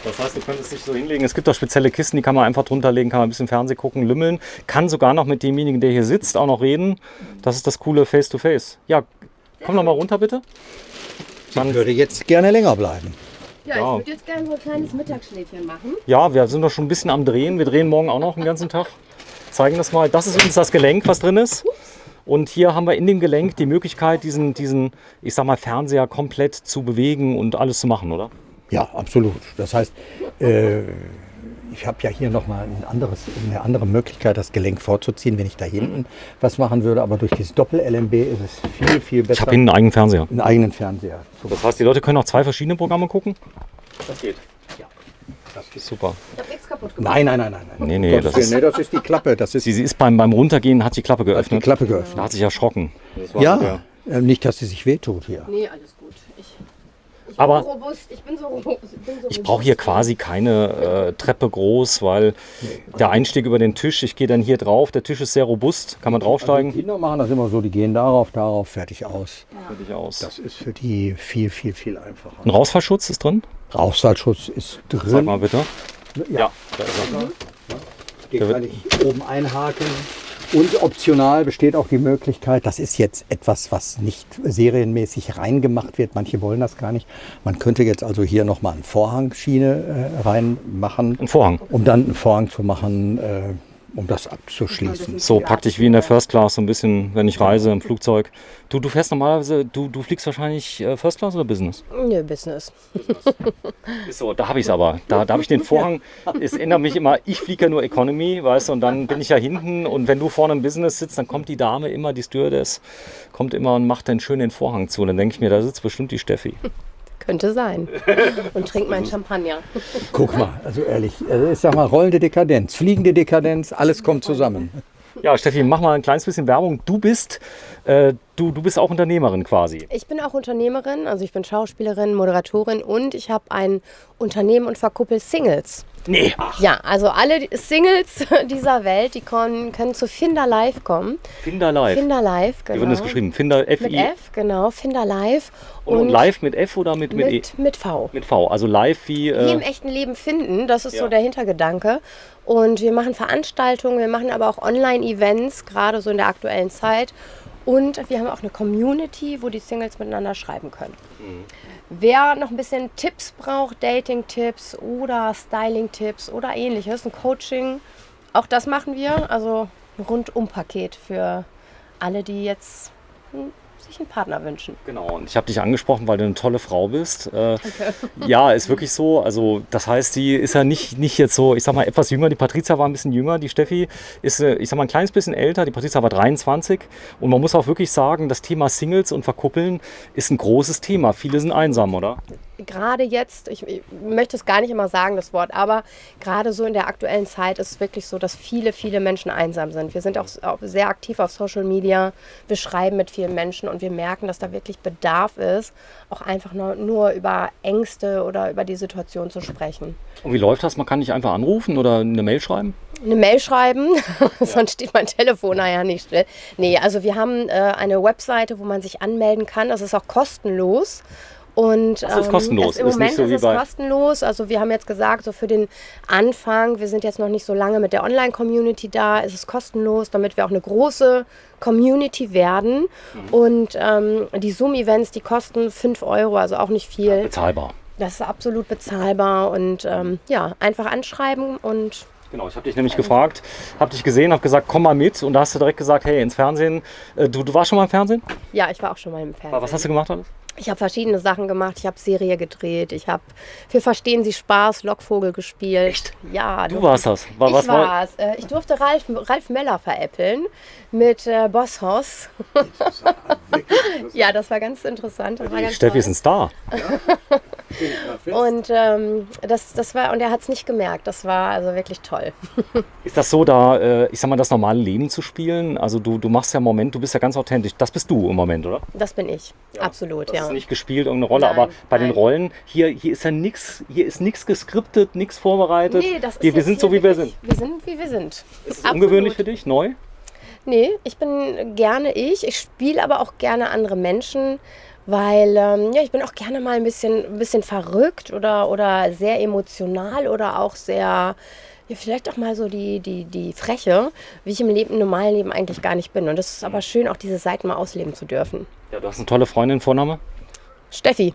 Das heißt, du könntest dich so hinlegen. Es gibt auch spezielle Kisten, die kann man einfach drunter legen, kann man ein bisschen Fernsehen gucken, lümmeln. Kann sogar noch mit demjenigen, der hier sitzt, auch noch reden. Das ist das coole Face-to-Face. Ja, komm noch mal runter, bitte. Ich würde jetzt gerne länger bleiben. Ja, Ja. ich würde jetzt gerne so ein kleines Mittagsschläfchen machen. Ja, wir sind doch schon ein bisschen am Drehen. Wir drehen morgen auch noch den ganzen Tag. Zeigen das mal. Das ist übrigens das Gelenk, was drin ist. Und hier haben wir in dem Gelenk die Möglichkeit, diesen, ich sag mal, Fernseher komplett zu bewegen und alles zu machen, oder? Ja, absolut. Das heißt, ich habe ja hier nochmal eine andere Möglichkeit, das Gelenk vorzuziehen, wenn ich da hinten was machen würde. Aber durch dieses Doppel-LMB ist es viel, viel besser. Ich habe einen eigenen Fernseher. Einen eigenen Fernseher. Das heißt, die Leute können auch 2 verschiedene Programme gucken? Das geht. Ja. Das geht. Super. Ich habe nichts kaputt gemacht. Nein. Nee, das ist die Klappe. sie ist beim Runtergehen, hat die Klappe geöffnet. Die Klappe geöffnet. Da hat sich erschrocken. Ja, nicht, dass sie sich wehtut hier. Nee, alles gut. Ich Aber bin robust. Ich bin so robust. ich brauche hier quasi keine Treppe groß, weil der Einstieg über den Tisch, ich gehe dann hier drauf, der Tisch ist sehr robust, kann man draufsteigen. Die Kinder machen das immer so, die gehen darauf, fertig aus. Fertig aus. Das ist für die viel, viel, viel einfacher. Ein Rausfallschutz ist drin? Rauchsalzschutz ist drin. Sag mal bitte. Ja, da ist er. den kann ich oben einhaken. Und optional besteht auch die Möglichkeit, das ist jetzt etwas, was nicht serienmäßig reingemacht wird. Manche wollen das gar nicht. Man könnte jetzt also hier nochmal eine Vorhangschiene reinmachen. Ein Vorhang. Um dann einen Vorhang zu machen, um das abzuschließen. So praktisch wie in der First Class, so ein bisschen, wenn ich reise im Flugzeug. Du fährst normalerweise, du fliegst wahrscheinlich First Class oder Business? Nö, Business. Ist so, da habe ich es aber. Da habe ich den Vorhang. Es erinnert mich immer, ich fliege ja nur Economy, weißt du, und dann bin ich ja hinten. Und wenn du vorne im Business sitzt, dann kommt die Dame immer, die Stewardess, kommt immer und macht dann schön den Vorhang zu. Und dann denke ich mir, da sitzt bestimmt die Steffi. Könnte sein. Und trinkt meinen Champagner. Guck mal, also ehrlich, ich sag mal, rollende Dekadenz, fliegende Dekadenz, alles kommt zusammen. Ja, Steffi, mach mal ein kleines bisschen Werbung. Du bist auch Unternehmerin quasi. Ich bin auch Unternehmerin, also ich bin Schauspielerin, Moderatorin und ich habe ein Unternehmen und verkuppel Singles. Nee. Ja, also alle Singles dieser Welt, die können zu Finder Live kommen. Finder Live. Finder Live, genau. Wie wird das geschrieben? Finder F-I. Mit F, genau, Finder Live. Und live mit F oder mit E? Mit V. Mit V, also live wie... Wie im echten Leben finden, das ist so der Hintergedanke. Und wir machen Veranstaltungen, wir machen aber auch Online-Events, gerade so in der aktuellen Zeit. Und wir haben auch eine Community, wo die Singles miteinander schreiben können. Wer noch ein bisschen Tipps braucht, Dating-Tipps oder Styling-Tipps oder ähnliches, ein Coaching, auch das machen wir. Also ein Rundum-Paket für alle, die jetzt sich einen Partner wünschen. Genau, und ich habe dich angesprochen, weil du eine tolle Frau bist. Ja, ist wirklich so. Also das heißt, die ist ja nicht jetzt so, ich sag mal, etwas jünger. Die Patricia war ein bisschen jünger. Die Steffi ist, ich sag mal, ein kleines bisschen älter. Die Patricia war 23. Und man muss auch wirklich sagen, das Thema Singles und Verkuppeln ist ein großes Thema. Viele sind einsam, oder? Gerade jetzt, ich möchte es gar nicht immer sagen, das Wort, aber gerade so in der aktuellen Zeit ist es wirklich so, dass viele, viele Menschen einsam sind. Wir sind auch sehr aktiv auf Social Media, wir schreiben mit vielen Menschen und wir merken, dass da wirklich Bedarf ist, auch einfach nur über Ängste oder über die Situation zu sprechen. Und wie läuft das? Man kann nicht einfach anrufen oder eine Mail schreiben? Eine Mail schreiben, sonst steht mein Telefon ja nicht still. Nee, also wir haben eine Webseite, wo man sich anmelden kann, das ist auch kostenlos. Und das ist kostenlos. Im Moment ist es kostenlos. Also wir haben jetzt gesagt, so für den Anfang, wir sind jetzt noch nicht so lange mit der Online-Community da, ist es kostenlos, damit wir auch eine große Community werden. Und die Zoom-Events, die kosten 5 €, also auch nicht viel. Ja, bezahlbar. Das ist absolut bezahlbar und einfach anschreiben und... Genau, ich habe dich nämlich gefragt, habe dich gesehen, habe gesagt, komm mal mit und da hast du direkt gesagt, hey, ins Fernsehen. Du warst schon mal im Fernsehen? Ja, ich war auch schon mal im Fernsehen. Was hast du gemacht alles? Ich habe verschiedene Sachen gemacht. Ich habe Serie gedreht. Ich habe für Verstehen Sie Spaß Lockvogel gespielt. Echt? Ja. Du warst das? Ich war's. Ich durfte Ralf Meller veräppeln mit Bosshaus. Ja, das war ganz interessant. Das war ganz Steffi ist ein Star. Und das war, und er hat es nicht gemerkt. Das war also wirklich toll. Ist das so, da, ich sag mal, das normale Leben zu spielen? Also du machst ja im Moment, du bist ja ganz authentisch. Das bist du im Moment, oder? Das bin ich, absolut, das ja. Ist nicht gespielt, irgendeine Rolle, Nein, aber bei nein. den Rollen, hier ist ja nichts, hier ist nichts geskriptet, nichts vorbereitet. Nee, das ist wir sind so, wie wir wirklich, sind. Wir sind, wie wir sind. Ist es ungewöhnlich für dich, neu? Nee, ich bin gerne ich. Ich spiele aber auch gerne andere Menschen, weil ich bin auch gerne mal ein bisschen verrückt oder sehr emotional oder auch sehr, ja, vielleicht auch mal so die Freche, wie ich im normalen Leben eigentlich gar nicht bin. Und das ist aber schön, auch diese Seiten mal ausleben zu dürfen. Ja, du hast eine tolle Freundin, Vorname? Steffi.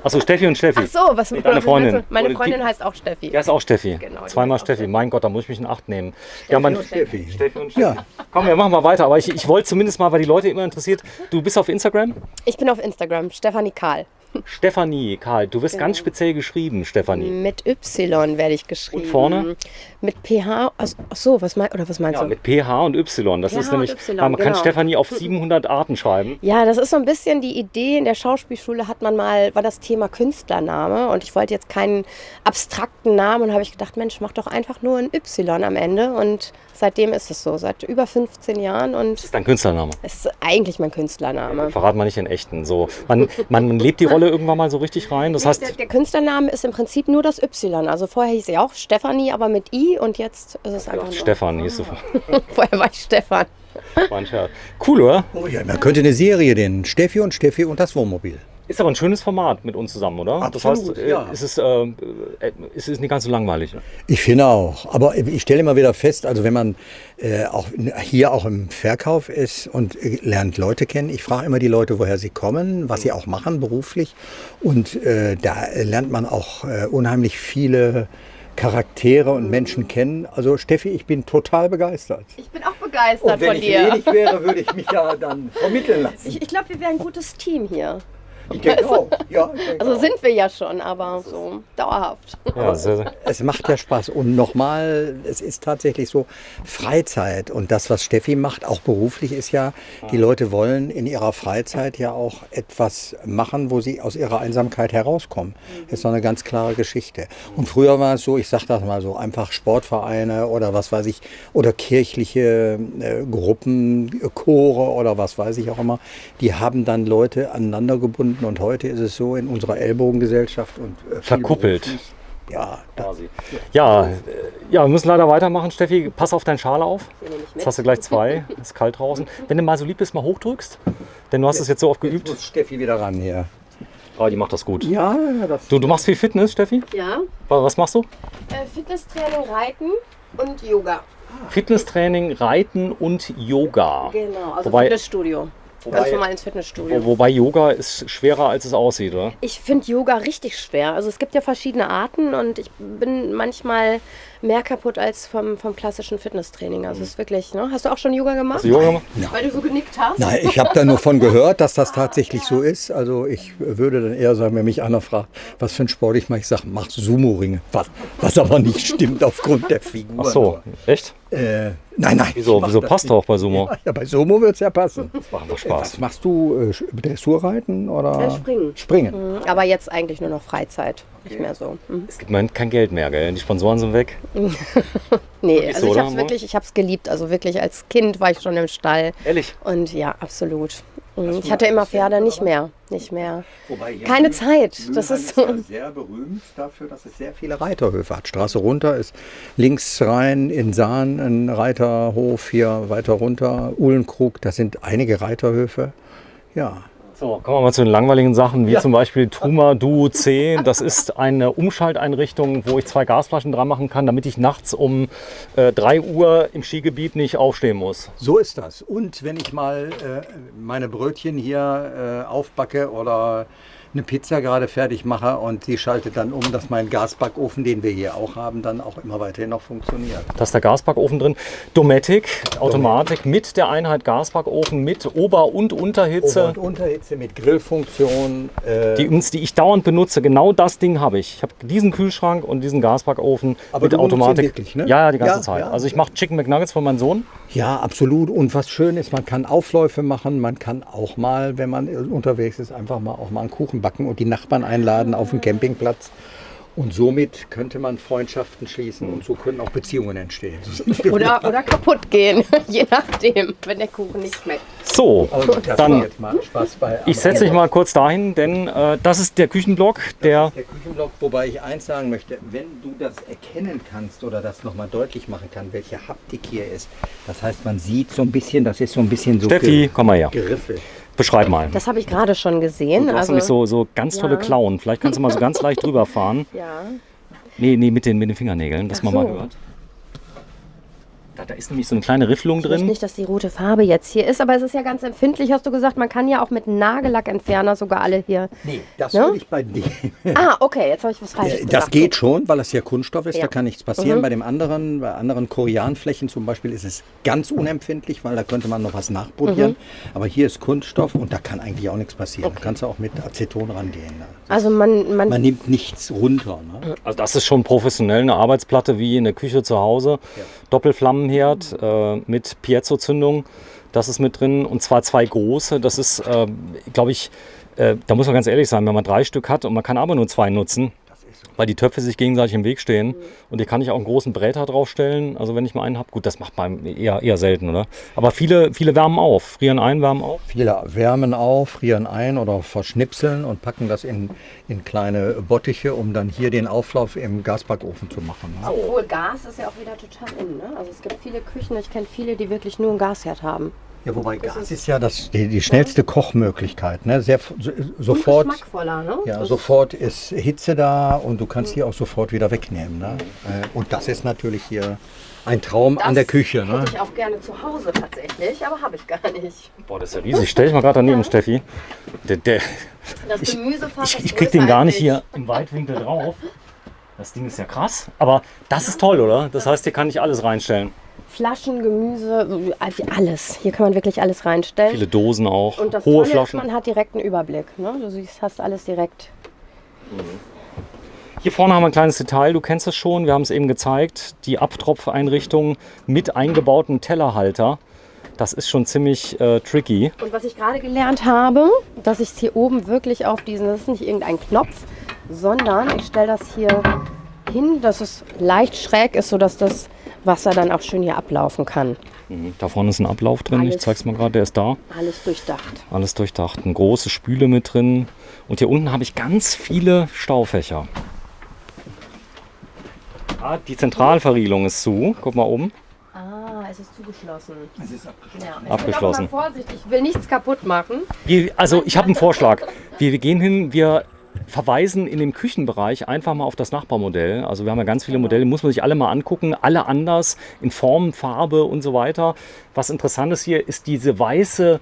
Achso, Steffi und Steffi. Ach so, was Nee, deine Freundin. Meine Freundin heißt auch Steffi. Ja, ist auch Steffi. Genau, die Zweimal heißt auch Steffi. Steffi. Mein Gott, da muss ich mich in Acht nehmen. Steffi. Steffi und Steffi. Ja. Komm, wir machen mal weiter. Aber ich wollte zumindest mal, weil die Leute immer interessiert, du bist auf Instagram? Ich bin auf Instagram, Stefanie Kahl. Stefanie, Karl, du wirst ganz speziell geschrieben, Stefanie. Mit Y werde ich geschrieben. Und vorne? Mit PH. Ach so, was meinst Ja, du? mit PH und Y. Das PH ist nämlich, und Y, man kann genau. Stefanie auf 700 Arten schreiben. Ja, das ist so ein bisschen die Idee. In der Schauspielschule war das Thema Künstlername und ich wollte jetzt keinen abstrakten Namen und habe ich gedacht, Mensch, mach doch einfach nur ein Y am Ende und seitdem ist es so, seit über 15 Jahren und Das ist dein Künstlername. es ist eigentlich mein Künstlername. Verrat mal nicht den echten. So, man lebt die Rolle irgendwann mal so richtig rein. Das heißt, Der Künstlername ist im Prinzip nur das Y. Also vorher hieß ich auch Stefanie, aber mit I und jetzt ist es einfach nur. Stefan hieß du. Vorher war ich Stefan. War ein Scherz. Cool, oder? Oh ja, man könnte eine Serie, den Steffi und das Wohnmobil. Ist aber ein schönes Format mit uns zusammen, oder? Absolut, das heißt, ja. es ist nicht ganz so langweilig. Ich finde auch. Aber ich stelle immer wieder fest, also wenn man auch im Verkauf ist und lernt Leute kennen, ich frage immer die Leute, woher sie kommen, was sie auch machen beruflich. Und da lernt man auch unheimlich viele Charaktere und Menschen kennen. Also Steffi, ich bin total begeistert. Ich bin auch begeistert Und wenn von ich dir. ledig wäre, würde ich mich ja dann vermitteln lassen. Ich glaube, wir wären ein gutes Team hier. Ich denke auch. Ja, ich denke Also auch. sind wir ja schon, aber so dauerhaft. Ja, sehr. Es macht ja Spaß. Und nochmal, es ist tatsächlich so Freizeit. Und das, was Steffi macht, auch beruflich, ist ja, die Leute wollen in ihrer Freizeit ja auch etwas machen, wo sie aus ihrer Einsamkeit herauskommen. Das ist doch eine ganz klare Geschichte. Und früher war es so, ich sage das mal so, einfach Sportvereine oder was weiß ich, oder kirchliche Gruppen, Chore oder was weiß ich auch immer, die haben dann Leute aneinander gebunden. Und heute ist es so in unserer Ellbogengesellschaft und viel Verkuppelt. beruflich. Ja, Ja, wir müssen leider weitermachen. Steffi, pass auf deinen Schal auf. Jetzt hast du gleich 2. Ist kalt draußen. Wenn du mal so lieb bist, mal hochdrückst. Denn du hast es jetzt so oft jetzt geübt. muss Steffi wieder ran hier. Ah, die macht das gut. Ja, das Du machst viel Fitness, Steffi? Ja. Was machst du? Fitnesstraining, Reiten und Yoga. Fitnesstraining, Reiten und Yoga. Genau, also Wobei- Fitnessstudio. Ganz normal ins Fitnessstudio. Wobei Yoga ist schwerer, als es aussieht, oder? Ich finde Yoga richtig schwer. Also es gibt ja verschiedene Arten und ich bin manchmal mehr kaputt als vom klassischen Fitnesstraining. Also es ist wirklich, ne? Hast du auch schon Yoga gemacht? Hast du Yoga gemacht? Weil du so genickt hast? Nein, ich habe da nur von gehört, dass das tatsächlich so ist. Also ich würde dann eher sagen, wenn mich einer fragt, was für einen Sport ich mache, ich sage, mach Sumo-Ringe. Was aber nicht stimmt aufgrund der Figur. Ach so, echt? Nein. Wieso? ich mach Wieso das passt nicht. doch bei Sumo? Ja, bei Sumo wird es ja passen. Das macht doch Spaß. Was machst du? Dressurreiten oder? Springen. Springen. Aber jetzt eigentlich nur noch Freizeit. Nicht mehr so. Mhm. Es gibt im Moment kein Geld mehr, gell? Die Sponsoren sind weg. Nee, Ist also so, ich oder? habe es wirklich, ich habe es geliebt. Also wirklich als Kind war ich schon im Stall. Ehrlich? Und ja, absolut. Ich hatte immer Pferde, nicht mehr. Wobei hier Keine Zeit. Das ist so. sehr berühmt dafür, dass es sehr viele Reiterhöfe hat. Straße runter ist links rein in Sahn ein Reiterhof, hier weiter runter Uhlenkrug, das sind einige Reiterhöfe. Ja. So, kommen wir mal zu den langweiligen Sachen, wie zum Beispiel Truma Duo 10. Das ist eine Umschalteinrichtung, wo ich 2 Gasflaschen dran machen kann, damit ich nachts um 3 Uhr im Skigebiet nicht aufstehen muss. So ist das. Und wenn ich mal meine Brötchen hier aufbacke oder eine Pizza gerade fertig mache und die schaltet dann um, dass mein Gasbackofen, den wir hier auch haben, dann auch immer weiterhin noch funktioniert. Da ist der Gasbackofen drin. Dometic, Automatik mit der Einheit Gasbackofen, mit Ober- und Unterhitze. Ober- und Unterhitze mit Grillfunktion. Die ich dauernd benutze. Genau das Ding habe ich. Ich habe diesen Kühlschrank und diesen Gasbackofen Aber mit du benutzt ihn Automatik. wirklich, ne? Ja, die ganze Ja, Zeit. ja. Also ich mache Chicken McNuggets für meinen Sohn. Ja, absolut. Und was schön ist, man kann Aufläufe machen. Man kann auch mal, wenn man unterwegs ist, einfach mal auch mal einen Kuchen backen und die Nachbarn einladen auf dem Campingplatz. Und somit könnte man Freundschaften schließen und so können auch Beziehungen entstehen. Oder kaputt gehen. Je nachdem, wenn der Kuchen nicht schmeckt. So, Aber das dann war jetzt mal Spaß bei. ich setze dich mal kurz dahin, denn das ist der Küchenblock, der Der Küchenblock, wobei ich eins sagen möchte, wenn du das erkennen kannst oder das nochmal deutlich machen kann, welche Haptik hier ist. Das heißt, man sieht so ein bisschen, das ist so ein bisschen so Steffi, komm mal her. geriffelt. Beschreib mal. Das habe ich gerade schon gesehen. Du hast nämlich so ganz tolle Klauen. Vielleicht kannst du mal so ganz leicht drüber fahren. Ja. Nee, mit den Fingernägeln, dass man Ach mal so. hört. Da ist nämlich so eine kleine Rifflung Ich möchte drin. nicht, dass die rote Farbe jetzt hier ist, aber es ist ja ganz empfindlich, hast du gesagt. Man kann ja auch mit Nagellackentferner sogar alle hier. Nee, das Ne? würde ich bei dir. Ah, okay, jetzt habe ich was Falsches gesagt. Das geht schon, weil es ja Kunststoff ist, Ja. da kann nichts passieren. Bei anderen Koreanflächen zum Beispiel ist es ganz unempfindlich, weil da könnte man noch was nachpolieren. Aber hier ist Kunststoff und da kann eigentlich auch nichts passieren. Da kannst du auch mit Aceton rangehen. Ne? Also man Man nimmt nichts runter. Ne? Also das ist schon professionell, eine Arbeitsplatte wie in der Küche zu Hause. Doppelflammenherd mit Piezo-Zündung, das ist mit drin. Und zwar 2 große, das ist, glaube ich, da muss man ganz ehrlich sein, wenn man 3 Stück hat und man kann aber nur 2 nutzen, weil die Töpfe sich gegenseitig im Weg stehen. Und hier kann ich auch einen großen Bräter draufstellen, also wenn ich mal einen habe. Gut, das macht man eher selten, oder? Aber viele wärmen auf, frieren ein, wärmen auf. Viele wärmen auf, frieren ein oder verschnipseln und packen das in kleine Bottiche, um dann hier den Auflauf im Gasbackofen zu machen. Ne? Obwohl Gas ist ja auch wieder total in. Ne? Also es gibt viele Küchen, ich kenne viele, die wirklich nur einen Gasherd haben. Ja, wobei Gas ist ja die schnellste Kochmöglichkeit. Ne? Sofort, Und geschmackvoller, ne? ja, Das- sofort ist Hitze da und du kannst die auch sofort wieder wegnehmen. Ne? Und das ist natürlich hier ein Traum an der Küche. Ne? Hätte ich auch gerne zu Hause tatsächlich, aber habe ich gar nicht. Boah, das ist ja riesig. Stell dich mal gerade daneben, Steffi. Das Gemüsefach ist Ich krieg den größer gar als nicht ich. hier im Weitwinkel drauf. Das Ding ist ja krass. Aber das ist toll, oder? Das heißt, hier kann ich alles reinstellen. Flaschen, Gemüse, alles. Hier kann man wirklich alles reinstellen. Viele Dosen auch. Und das Hohe Tolle Flaschen. ist, man hat direkt einen Überblick. Ne? Du siehst, hast alles direkt. Hier vorne haben wir ein kleines Detail, du kennst es schon, wir haben es eben gezeigt. Die Abtropfeinrichtung mit eingebautem Tellerhalter. Das ist schon ziemlich tricky. Und was ich gerade gelernt habe, dass ich es hier oben wirklich auf diesen, das ist nicht irgendein Knopf, sondern ich stelle das hier hin, dass es leicht schräg ist, sodass das Wasser dann auch schön hier ablaufen kann. Da vorne ist ein Ablauf drin, ich Alles. zeig's mal gerade, der ist da. Alles durchdacht. Alles durchdacht. Eine große Spüle mit drin. Und hier unten habe ich ganz viele Staufächer. Ah, die Zentralverriegelung ist zu. Guck mal oben. Ah, es ist zugeschlossen. Es ist abgeschlossen. Ja, ich Abgeschlossen. bin auch mal vorsichtig, ich will nichts kaputt machen. Also ich habe einen Vorschlag. Wir gehen hin, wir verweisen in dem Küchenbereich einfach mal auf das Nachbarmodell. Also wir haben ja ganz viele Modelle, muss man sich alle mal angucken. Alle anders, in Form, Farbe und so weiter. Was interessant ist hier, ist diese weiße,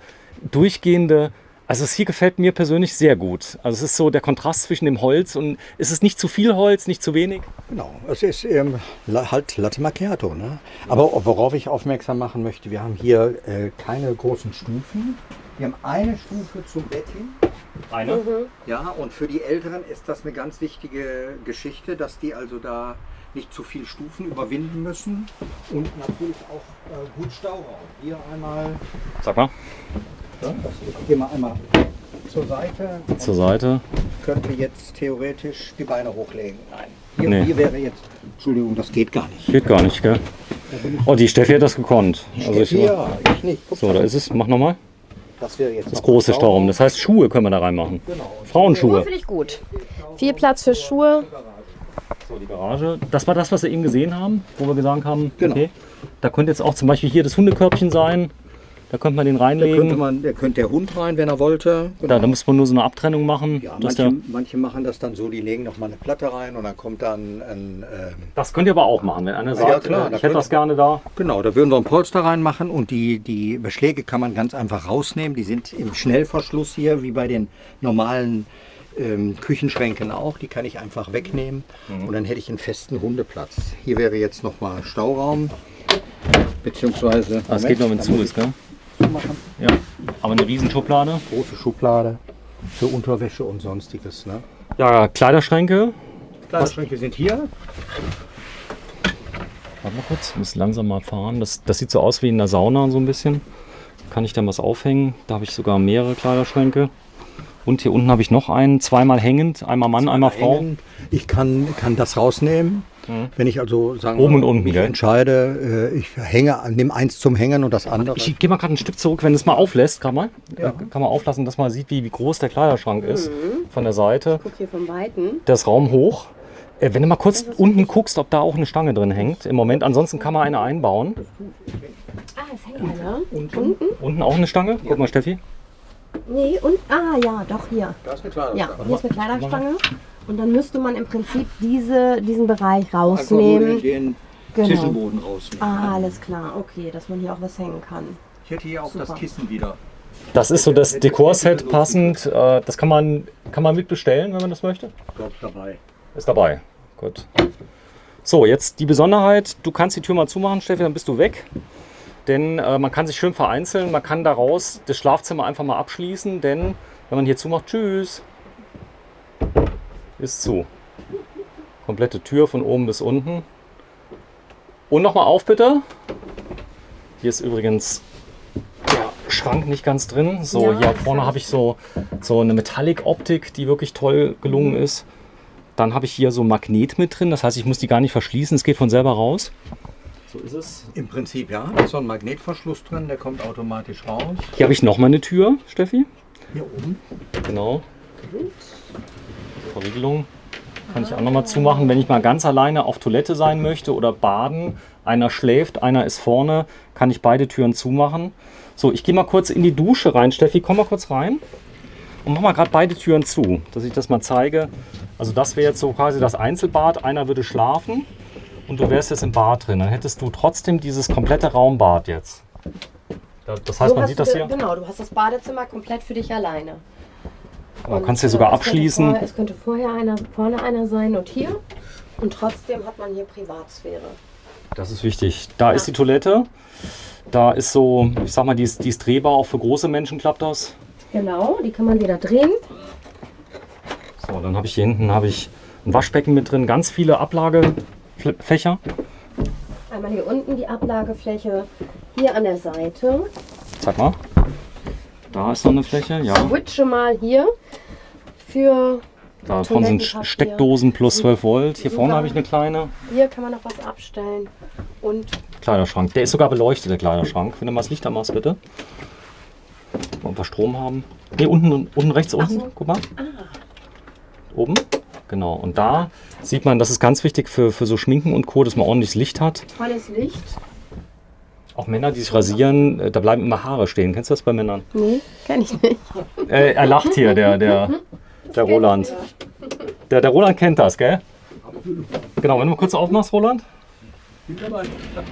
durchgehende. Also es hier gefällt mir persönlich sehr gut. Also es ist so der Kontrast zwischen dem Holz und es ist nicht zu viel Holz, nicht zu wenig. Genau, es ist halt Latte Macchiato. Ne? Aber worauf ich aufmerksam machen möchte, wir haben hier keine großen Stufen. Wir haben eine Stufe zum Bett hin. Eine? Ja, und für die Älteren ist das eine ganz wichtige Geschichte, dass die also da nicht zu viele Stufen überwinden müssen. Und natürlich auch gut Stauraum. Hier einmal, Sag mal. hier mal einmal zur Seite. Zur Seite. Könnte jetzt theoretisch die Beine hochlegen. Nein. Hier, Nee. hier wäre jetzt, Entschuldigung, das geht gar nicht. Geht gar nicht, gell? Oh, die Steffi hat das gekonnt. Also ich, Ja, ich nicht. Guck so, mal, da ist es. Mach nochmal. das wäre jetzt Das große Stauraum. Das heißt, Schuhe können wir da reinmachen. Genau. Frauenschuhe. Finde ich gut. Viel Platz für Schuhe. So, die Garage. Das war das, was wir eben gesehen haben, wo wir gesagt haben, Genau. okay, da könnte jetzt auch zum Beispiel hier das Hundekörbchen sein. Da könnte man den reinlegen. Da könnte der Hund rein, wenn er wollte. Genau. Da muss man nur so eine Abtrennung machen. Ja, dass manche machen das dann so, die legen noch mal eine Platte rein und dann kommt dann ein... das könnt ihr aber auch machen, wenn einer sagt, ja, klar, ich hätte das gerne da. Genau, da würden wir ein Polster reinmachen und die Beschläge kann man ganz einfach rausnehmen. Die sind im Schnellverschluss hier, wie bei den normalen Küchenschränken auch. Die kann ich einfach wegnehmen und dann hätte ich einen festen Hundeplatz. Hier wäre jetzt noch mal Stauraum, beziehungsweise... Das geht noch, wenn es zu ist, gell? Zumachen. Ja. Aber eine Riesenschublade. Große Schublade für Unterwäsche und sonstiges. Ne? Ja, Kleiderschränke. Kleiderschränke sind hier. Warte mal kurz, ich muss langsam mal fahren. Das sieht so aus wie in der Sauna so ein bisschen. Kann ich dann was aufhängen? Da habe ich sogar mehrere Kleiderschränke. Und hier unten habe ich noch einen, zweimal hängend, einmal Mann, einmal Frau. Hängen. Ich kann das rausnehmen. Wenn ich also sagen Oben und unten, mich gell? entscheide, ich nehme eins zum Hängen und das andere. Ich gehe mal gerade ein Stück zurück, wenn du es mal auflässt, kann man auflassen, dass man sieht, wie groß der Kleiderschrank ist von der Seite. Guck hier vom Weiten. Das Raum hoch. Wenn du mal kurz unten guckst, ob da auch eine Stange drin hängt. Im Moment, ansonsten kann man eine einbauen. Ah, es hängt einer. Unten auch eine Stange. Guck mal, Steffi. Nee, und, ja, doch hier. Da ist eine Kleiderstange. Ja, hier ist eine Kleiderstange. Und dann müsste man im Prinzip diesen Bereich Einfach nur rausnehmen. Genau. Tischelboden rausnehmen. Ah, alles klar. Okay, dass man hier auch was hängen kann. Ich hätte hier auch Super. das Kissen wieder. Das ist so das Dekorset passend. Das kann man mitbestellen, wenn man das möchte. Ich glaube dabei. Ist dabei. Gut. So, jetzt die Besonderheit. Du kannst die Tür mal zumachen, Steffi, dann bist du weg. Denn man kann sich schön vereinzeln. Man kann daraus das Schlafzimmer einfach mal abschließen. Denn wenn man hier zumacht, tschüss, ist zu. Komplette Tür von oben bis unten. Und nochmal auf bitte. Hier ist übrigens der Schrank nicht ganz drin. So, Ja, hier vorne habe ich so eine Metallic-Optik, die wirklich toll gelungen ist. Dann habe ich hier so ein Magnet mit drin. Das heißt, ich muss die gar nicht verschließen. Es geht von selber raus. So ist es. Im Prinzip ja. Da ist so ein Magnetverschluss drin, der kommt automatisch raus. Hier habe ich nochmal eine Tür, Steffi. Hier oben. Genau. Verriegelung. Kann ich auch nochmal zumachen, wenn ich mal ganz alleine auf Toilette sein möchte oder baden. Einer schläft, einer ist vorne, kann ich beide Türen zumachen. So, ich gehe mal kurz in die Dusche rein. Steffi, komm mal kurz rein und mach mal gerade beide Türen zu, dass ich das mal zeige. Also das wäre jetzt so quasi das Einzelbad. Einer würde schlafen und du wärst jetzt im Bad drin. Dann hättest du trotzdem dieses komplette Raumbad jetzt. Das heißt, So man hast sieht du das hier. Genau, du hast das Badezimmer komplett für dich alleine. Man kann es hier sogar abschließen. Es könnte vorher vorne einer sein und hier. Und trotzdem hat man hier Privatsphäre. Das ist wichtig. Da ist die Toilette. Da ist so, ich sag mal, die ist drehbar, auch für große Menschen klappt das. Genau, die kann man wieder drehen. So, dann habe ich hier hinten ein Waschbecken mit drin, ganz viele Ablagefächer. Einmal hier unten die Ablagefläche, hier an der Seite. Zeig mal. Da ist noch eine Fläche, ja. Switche mal hier für Da vorne sind Toilettenpapier. Steckdosen plus 12 Volt. Hier vorne Super. habe ich eine kleine. Hier kann man noch was abstellen. Und Kleiderschrank. Der ist sogar beleuchtet, der Kleiderschrank. Wenn du mal das Licht anmachst, bitte. Ob wir Strom haben. Ne, unten rechts unten. so. Guck mal. Oben. Genau. Und da sieht man, das ist ganz wichtig für so Schminken und Co., dass man ordentliches Licht hat. tolles Licht. Auch Männer, die sich rasieren, da bleiben immer Haare stehen. Kennst du das bei Männern? Nee, kenne ich nicht. Er lacht hier, der Roland. Der Roland kennt das, gell? Genau, wenn du mal kurz aufmachst, Roland.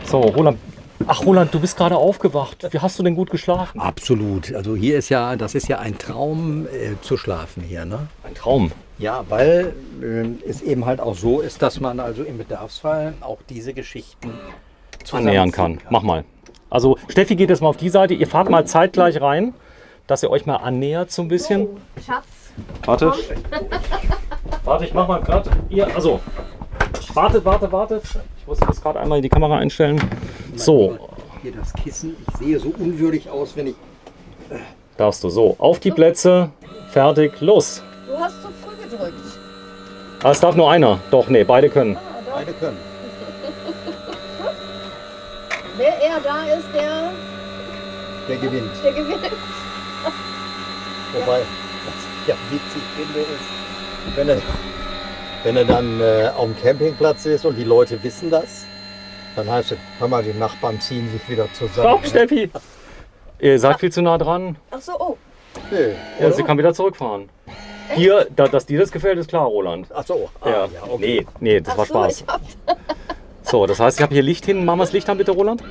So, Roland. Ach, Roland, du bist gerade aufgewacht. Wie hast du denn gut geschlafen? Absolut. Also hier ist ja, das ist ja ein Traum zu schlafen hier, ne? Ein Traum. Ja, weil es eben halt auch so ist, dass man also im Bedarfsfall auch diese Geschichten Annähern kann. Mach mal. Also Steffi geht jetzt mal auf die Seite. Ihr fahrt mal zeitgleich rein, dass ihr euch mal annähert so ein bisschen. Oh, Schatz. Warte. Warte, ich mach mal gerade. Also, wartet. Ich muss das gerade einmal in die Kamera einstellen. So, Hier das Kissen. Ich sehe so unwürdig aus, wenn ich... darfst du. So, auf die Plätze. Fertig, los. Du hast zu früh gedrückt. Ah, es darf nur einer. Doch, nee, beide können. Beide können. Wer eher da ist, Der gewinnt. der gewinnt. Wobei, was ich ja witzig finde, ist, wenn er dann auf dem Campingplatz ist und die Leute wissen das, dann heißt es, hör mal, die Nachbarn ziehen sich wieder zusammen. Stopp, Steffi. Ihr seid viel zu nah dran. Ach so, oh. Nee, Ja, oder? sie kann wieder zurückfahren. Hier, dass dir das gefällt, ist klar, Roland. Ach so, Ja, okay. nee, das war Spaß. Ich hab So, das heißt, ich habe hier Licht hin. Machen wir das Licht an, bitte, Roland?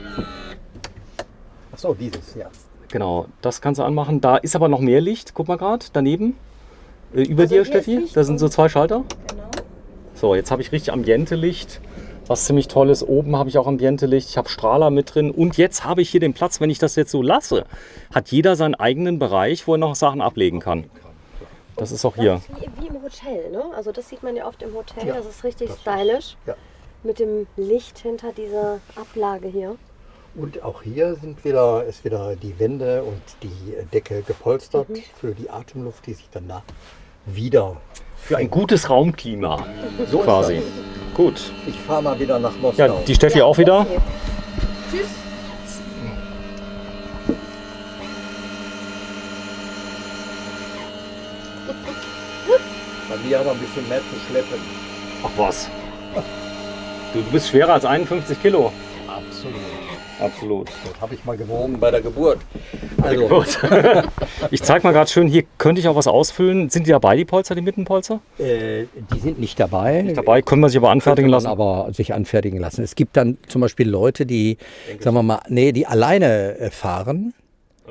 Ach so, dieses, ja. Genau, das kannst du anmachen. Da ist aber noch mehr Licht. Guck mal gerade, daneben. Über Also dir, hier ist Steffi. Licht Da sind so 2 Schalter. Genau. So, jetzt habe ich richtig Ambiente-Licht, was ziemlich toll ist. Oben habe ich auch Ambiente-Licht. Ich habe Strahler mit drin. Und jetzt habe ich hier den Platz, wenn ich das jetzt so lasse, hat jeder seinen eigenen Bereich, wo er noch Sachen ablegen kann. Das ist auch hier. Das ist wie im Hotel, ne? Also das sieht man ja oft im Hotel. Ja, das ist richtig das ist- stylisch. Ja. Mit dem Licht hinter dieser Ablage hier. Und auch hier ist wieder die Wände und die Decke gepolstert für die Atemluft, die sich dann da wieder... Für ein gutes Raumklima, So ist quasi. das. Gut. Ich fahre mal wieder nach Moskau. Ja, die Steffi auch wieder. Okay. Tschüss. Bei mir hat er ein bisschen mehr zu schleppen. Ach was. Du bist schwerer als 51 Kilo. Absolut. Absolut. Das habe ich mal gewogen bei der Geburt. Also, Gut. Ich zeige mal gerade schön, hier könnte ich auch was ausfüllen. Sind die dabei, die Polster, die Mittenpolster? die sind nicht dabei. Nicht dabei, können wir sich aber anfertigen lassen. Aber sich anfertigen lassen. Es gibt dann zum Beispiel Leute, die, sagen wir mal, die alleine fahren.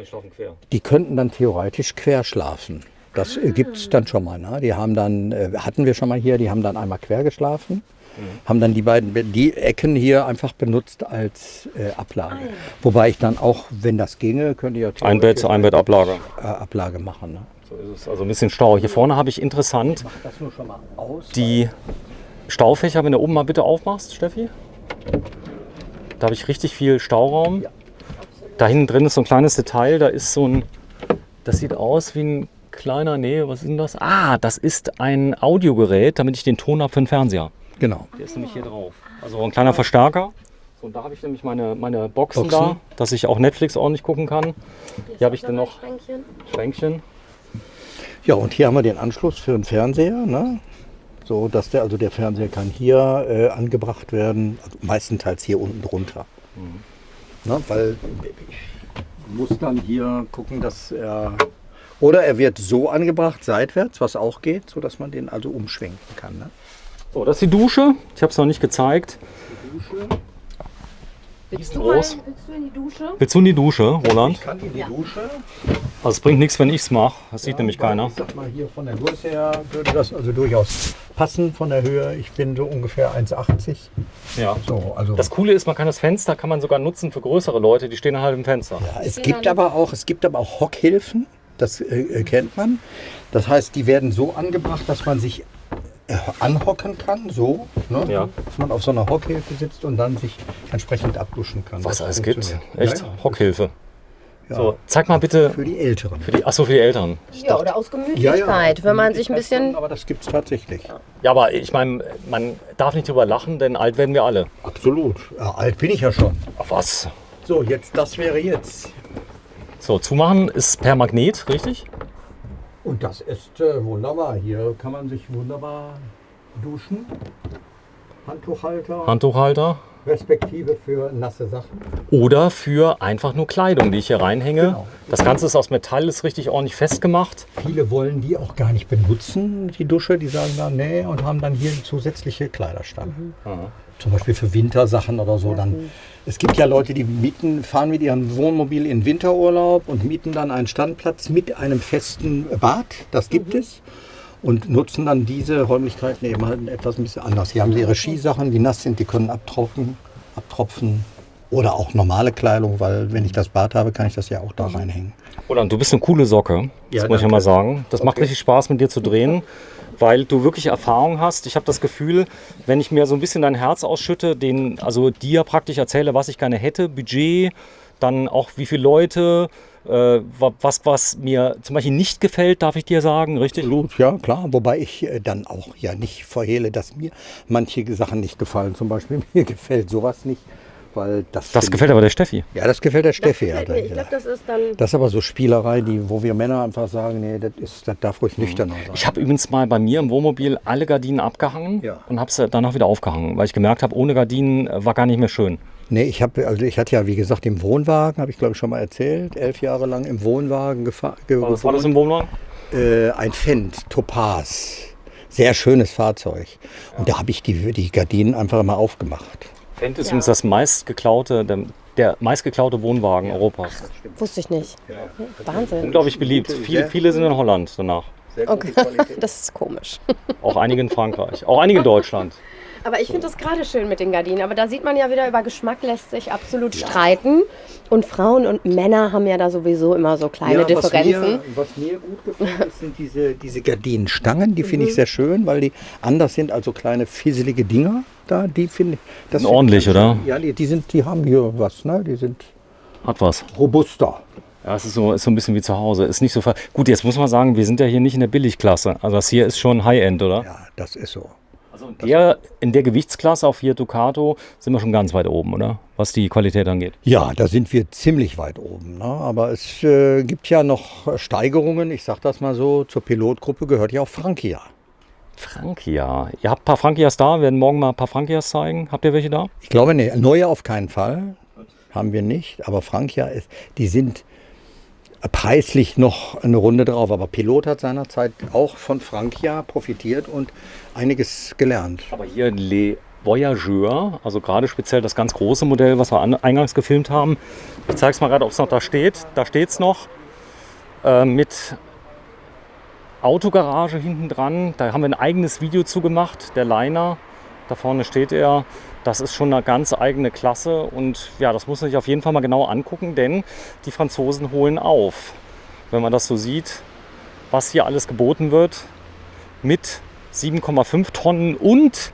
Ich schlafe quer. Die könnten dann theoretisch quer schlafen. Das gibt es dann schon mal. Ne? Die haben dann, hatten wir schon mal hier, die haben dann einmal quer geschlafen. Haben dann die Ecken hier einfach benutzt als Ablage. Wobei ich dann auch, wenn das ginge, könnte ich ja Ein Bett Ablage. Ablage machen. Ne? So ist es. Also ein bisschen Stau. Hier vorne habe ich interessant Mach das nur schon mal aus. die Staufächer, wenn du oben mal bitte aufmachst, Steffi. Da habe ich richtig viel Stauraum. Ja. Da hinten drin ist so ein kleines Detail. Da ist so ein, das sieht aus wie ein kleiner, was ist denn das? Ah, das ist ein Audiogerät, damit ich den Ton habe für den Fernseher. Genau. Der ist nämlich hier drauf. Also ein kleiner Verstärker. So, und da habe ich nämlich meine Boxen da, dass ich auch Netflix ordentlich gucken kann. Hier habe ich dann noch Schränkchen. Ja, und hier haben wir den Anschluss für den Fernseher. Ne? So, dass der Fernseher kann hier angebracht werden, also meistenteils hier unten drunter. Ne? Weil ich muss dann hier gucken, dass er... Oder er wird so angebracht, seitwärts, was auch geht, sodass man den also umschwenken kann. Ne? So, das ist die Dusche. Ich habe es noch nicht gezeigt. Willst du in die Dusche? Willst du in die Dusche, Roland? Ich kann in die Dusche. Also es bringt nichts, wenn ich es mache. Das sieht nämlich keiner. Ich sag mal, hier von der Größe her würde das also durchaus passen von der Höhe. Ich bin so ungefähr 1,80. Ja. So, also Das Coole ist, man kann das Fenster kann man sogar nutzen für größere Leute. Die stehen halt im Fenster. ja, es gibt aber auch Hockhilfen. Das kennt man. Das heißt, die werden so angebracht, dass man sich anhocken kann, so, ne? Ja. Dass man auf so einer Hockhilfe sitzt und dann sich entsprechend abduschen kann. Was Das alles gibt. funktioniert. Echt? Ja, ja. Hockhilfe. Ja. So, zeig mal bitte. Für die Älteren. Achso, für die Eltern. Ja, oder aus Gemütlichkeit, wenn man sich ein bisschen... Aber das gibt es tatsächlich. Ja, aber ich meine, man darf nicht drüber lachen, denn alt werden wir alle. Absolut. Ja, alt bin ich ja schon. Ach was? So, das wäre jetzt. So, zumachen ist per Magnet, richtig? Und das ist wunderbar. Hier kann man sich wunderbar duschen. Handtuchhalter, Handtuchhalter. respektive für nasse Sachen. Oder für einfach nur Kleidung, die ich hier reinhänge. Genau. Das Ganze ist aus Metall, ist richtig ordentlich festgemacht. Viele wollen die auch gar nicht benutzen, die Dusche. Die sagen dann, nee, und haben dann hier zusätzliche Kleiderstangen. Zum Beispiel für Wintersachen oder so. Dann, es gibt ja Leute, die fahren mit ihrem Wohnmobil in Winterurlaub und mieten dann einen Standplatz mit einem festen Bad. Das gibt es. Und nutzen dann diese Räumlichkeiten eben halt etwas ein bisschen anders. Hier haben sie ihre Skisachen, die nass sind, die können abtropfen. Oder auch normale Kleidung, weil wenn ich das Bad habe, kann ich das ja auch da reinhängen. Roland, du bist eine coole Socke. Das Ja, muss ich ja danke. mal sagen. Das macht richtig Spaß, mit dir zu drehen, weil du wirklich Erfahrung hast. Ich habe das Gefühl, wenn ich mir so ein bisschen dein Herz ausschütte, also dir praktisch erzähle, was ich gerne hätte, Budget, dann auch wie viele Leute, was mir zum Beispiel nicht gefällt, darf ich dir sagen, richtig? Absolut, ja klar. Wobei ich dann auch ja nicht verhehle, dass mir manche Sachen nicht gefallen. Zum Beispiel mir gefällt sowas nicht. Weil Das gefällt aber der Steffi. Ja, das gefällt der Steffi. gefällt mir. Ich glaube, das ist dann... Das ist aber so Spielerei, wo wir Männer einfach sagen, nee, das darf ruhig nüchterner sein. Ich habe übrigens mal bei mir im Wohnmobil alle Gardinen abgehangen Ja. und habe sie danach wieder aufgehangen, weil ich gemerkt habe, ohne Gardinen war gar nicht mehr schön. Nee, ich hatte ja, wie gesagt, im Wohnwagen, habe ich glaube ich schon mal erzählt, 11 Jahre lang im Wohnwagen Was war das im Wohnwagen? ein Fendt, Topaz. Sehr schönes Fahrzeug. Und da habe ich die Gardinen einfach immer aufgemacht. Fendt ist übrigens das der meistgeklaute Wohnwagen Europas. Wusste ich nicht. Wahnsinn. Unglaublich beliebt. Viele sind in Holland danach. Sehr gute Okay, Qualität. das ist komisch. Auch einige in Frankreich. Auch einige in Deutschland. Aber ich finde das gerade schön mit den Gardinen. Aber da sieht man ja wieder, über Geschmack lässt sich absolut streiten. Und Frauen und Männer haben ja da sowieso immer so kleine Differenzen. Was mir gut gefällt, sind diese Gardinenstangen. Die finde ich sehr schön, weil die anders sind als so kleine fisselige Dinger. Da, die finde ich. Das Sind ordentlich, oder? Ja, die haben hier was. Ne? Die sind Hat was. robuster. Ja, es ist so ein bisschen wie zu Hause. Ist nicht so Gut, jetzt muss man sagen, wir sind ja hier nicht in der Billigklasse. Also das hier ist schon High-End, oder? Ja, das ist so. Also in der Gewichtsklasse auf Fiat Ducato sind wir schon ganz weit oben, oder? Was die Qualität angeht. Ja, da sind wir ziemlich weit oben. Ne? Aber es gibt ja noch Steigerungen. Ich sage das mal so, zur Pilotgruppe gehört ja auch Frankia. Frankia. Ihr habt ein paar Frankias da. Wir werden morgen mal ein paar Frankias zeigen. Habt ihr welche da? Ich glaube, nee, neue auf keinen Fall. haben wir nicht. Aber Francia, die sind preislich noch eine Runde drauf. Aber Pilot hat seinerzeit auch von Francia profitiert und einiges gelernt. Aber hier Le Voyageur, also gerade speziell das ganz große Modell, was wir eingangs gefilmt haben. Ich zeige es mal gerade, ob es noch da steht. Da steht es noch mit Autogarage hinten dran. Da haben wir ein eigenes Video zu gemacht. Der Liner, da vorne steht er. Das ist schon eine ganz eigene Klasse und ja, das muss man sich auf jeden Fall mal genau angucken, denn die Franzosen holen auf. Wenn man das so sieht, was hier alles geboten wird mit 7,5 Tonnen und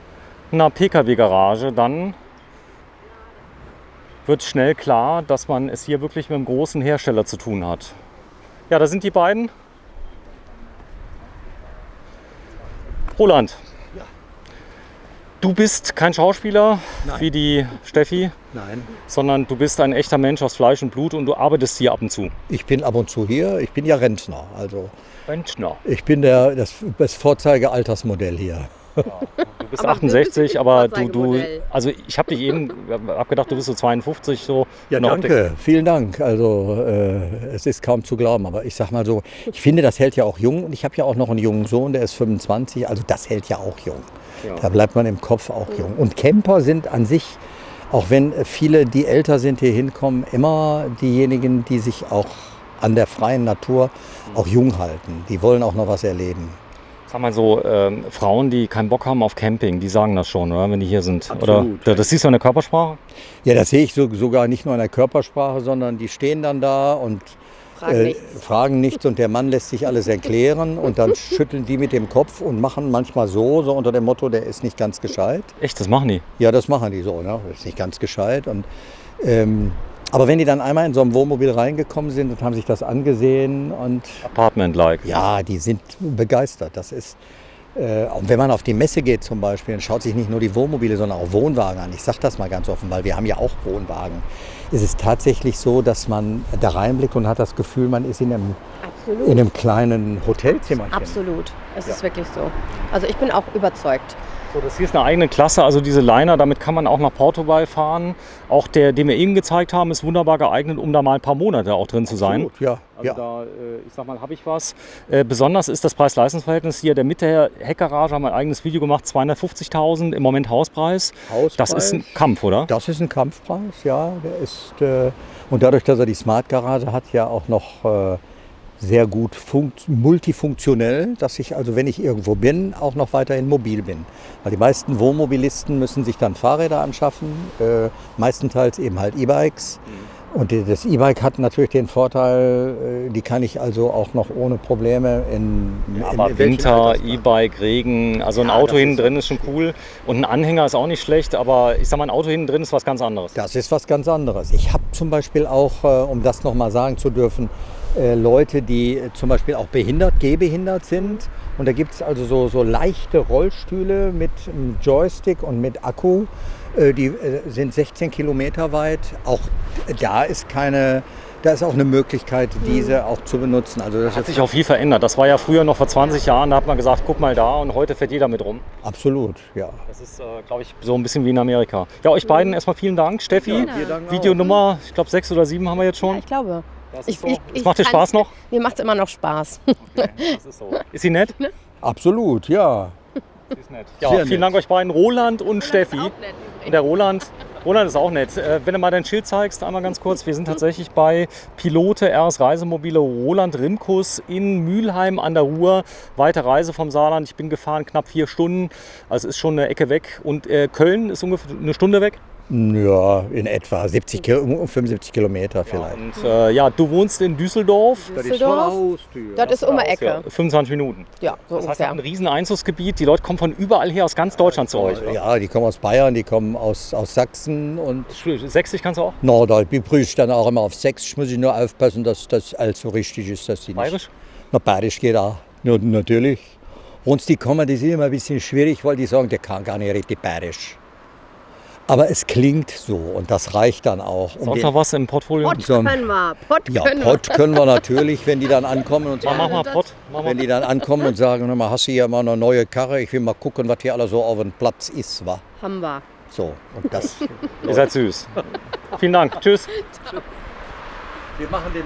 einer Pkw-Garage, dann wird schnell klar, dass man es hier wirklich mit einem großen Hersteller zu tun hat. Ja, da sind die beiden. Roland. Du bist kein Schauspieler wie die Steffi, sondern du bist ein echter Mensch aus Fleisch und Blut und du arbeitest hier ab und zu. Ich bin ab und zu hier, ich bin ja Rentner. Also Rentner? Ich bin das Vorzeigealtersmodell hier. Ja, du bist 68, aber du, also ich habe dich eben, hab gedacht, du bist so 52. So ja, danke, vielen Dank. Also es ist kaum zu glauben, aber ich sag mal so, ich finde, das hält ja auch jung und ich habe ja auch noch einen jungen Sohn, der ist 25, also das hält ja auch jung. Ja. Da bleibt man im Kopf auch jung. Und Camper sind an sich, auch wenn viele, die älter sind, hier hinkommen, immer diejenigen, die sich auch an der freien Natur auch jung halten. Die wollen auch noch was erleben. Sag mal so, Frauen, die keinen Bock haben auf Camping, die sagen das schon, oder? Wenn die hier sind. Absolut. Oder das siehst du in der Körpersprache? Ja, das sehe ich sogar nicht nur in der Körpersprache, sondern die stehen dann da und fragen nichts und der Mann lässt sich alles erklären und dann schütteln die mit dem Kopf und machen manchmal so unter dem Motto, der ist nicht ganz gescheit. Echt, das machen die? Ja, das machen die so, ne? Das ist nicht ganz gescheit. Und, aber wenn die dann einmal in so ein Wohnmobil reingekommen sind und haben sich das angesehen und... Apartment-like. Ja, die sind begeistert. Das ist... Und wenn man auf die Messe geht zum Beispiel, dann schaut sich nicht nur die Wohnmobile, sondern auch Wohnwagen an. Ich sage das mal ganz offen, weil wir haben ja auch Wohnwagen. Es ist tatsächlich so, dass man da reinblickt und hat das Gefühl, man ist in einem kleinen Hotelzimmerchen. Absolut, es ist wirklich so. Also ich bin auch überzeugt. So, das hier ist eine eigene Klasse, also diese Liner, damit kann man auch nach Portugal fahren. Auch der, den wir eben gezeigt haben, ist wunderbar geeignet, um da mal ein paar Monate auch drin zu sein. Absolut, ja. Also da, ich sag mal, habe ich was. Besonders ist das Preis-Leistungs-Verhältnis hier. Mit der Heckgarage haben wir ein eigenes Video gemacht, 250.000 im Moment Hauspreis. Das ist ein Kampf, oder? Das ist ein Kampfpreis, ja. Der ist, und dadurch, dass er die Smart-Garage hat, ja auch noch sehr gut multifunktionell, dass ich also, wenn ich irgendwo bin, auch noch weiterhin mobil bin. Weil die meisten Wohnmobilisten müssen sich dann Fahrräder anschaffen, meistenteils eben halt E-Bikes. Und das E-Bike hat natürlich den Vorteil, die kann ich also auch noch ohne Probleme in Winter, E-Bike, Regen, also ein Auto hinten drin ist schon cool und ein Anhänger ist auch nicht schlecht, aber ich sag mal, ein Auto hinten drin ist was ganz anderes. Das ist was ganz anderes. Ich habe zum Beispiel auch, um das nochmal sagen zu dürfen, Leute, die zum Beispiel auch gehbehindert sind. Und da gibt es also so leichte Rollstühle mit einem Joystick und mit Akku. Die sind 16 Kilometer weit. Auch da ist auch eine Möglichkeit, diese auch zu benutzen. Also das hat sich auch viel verändert. Das war ja früher noch vor 20 Jahren, da hat man gesagt, guck mal da, und heute fährt jeder mit rum. Absolut, ja. Das ist, glaube ich, so ein bisschen wie in Amerika. Ja, euch beiden erstmal vielen Dank. Steffi, Videonummer, ich glaube 6 oder 7 haben wir jetzt schon. Ja, ich glaube. Es macht dir Spaß noch? Mir macht es immer noch Spaß. Okay, das ist so. Ist sie nett? Absolut, ja. Sie ist nett. Ja, vielen Dank euch beiden, Roland und Steffi. Und der Roland ist auch nett. Wenn du mal dein Schild zeigst, einmal ganz kurz. Wir sind tatsächlich bei Pilote RS Reisemobile Roland Rimkus in Mülheim an der Ruhr. Weite Reise vom Saarland. Ich bin gefahren knapp 4 Stunden. Also ist schon eine Ecke weg. Und Köln ist ungefähr eine Stunde weg. Ja, in etwa 75 Kilometer vielleicht. Ja, und du wohnst in Düsseldorf. Das ist vor der Haustür. Das ist um die Ecke. Ja, 25 Minuten. Ja, so das heißt, ungefähr. ein riesen Einzugsgebiet. Die Leute kommen von überall her, aus ganz Deutschland zu euch. Ja, die kommen aus Bayern, die kommen aus Sachsen. Und Sächsisch kannst du auch? No, da begrüße ich dann auch immer auf Sächsisch. Muss ich nur aufpassen, dass das also richtig ist. Dass die Bayerisch? Na, Bayerisch geht auch. Ja, natürlich. Und die kommen, die sind immer ein bisschen schwierig, weil die sagen, der kann gar nicht richtig Bayerisch. Aber es klingt so und das reicht dann auch. Sonst noch was im Portfolio? Pott können wir. Pott können wir natürlich, wenn die dann ankommen und sagen, mach mal Pott. Wenn die dann ankommen und sagen, hör mal, hast du hier mal eine neue Karre? Ich will mal gucken, was hier alles so auf dem Platz ist. Wa? Haben wir. So, und das. Ihr seid süß. Vielen Dank. Tschüss. Wir machen den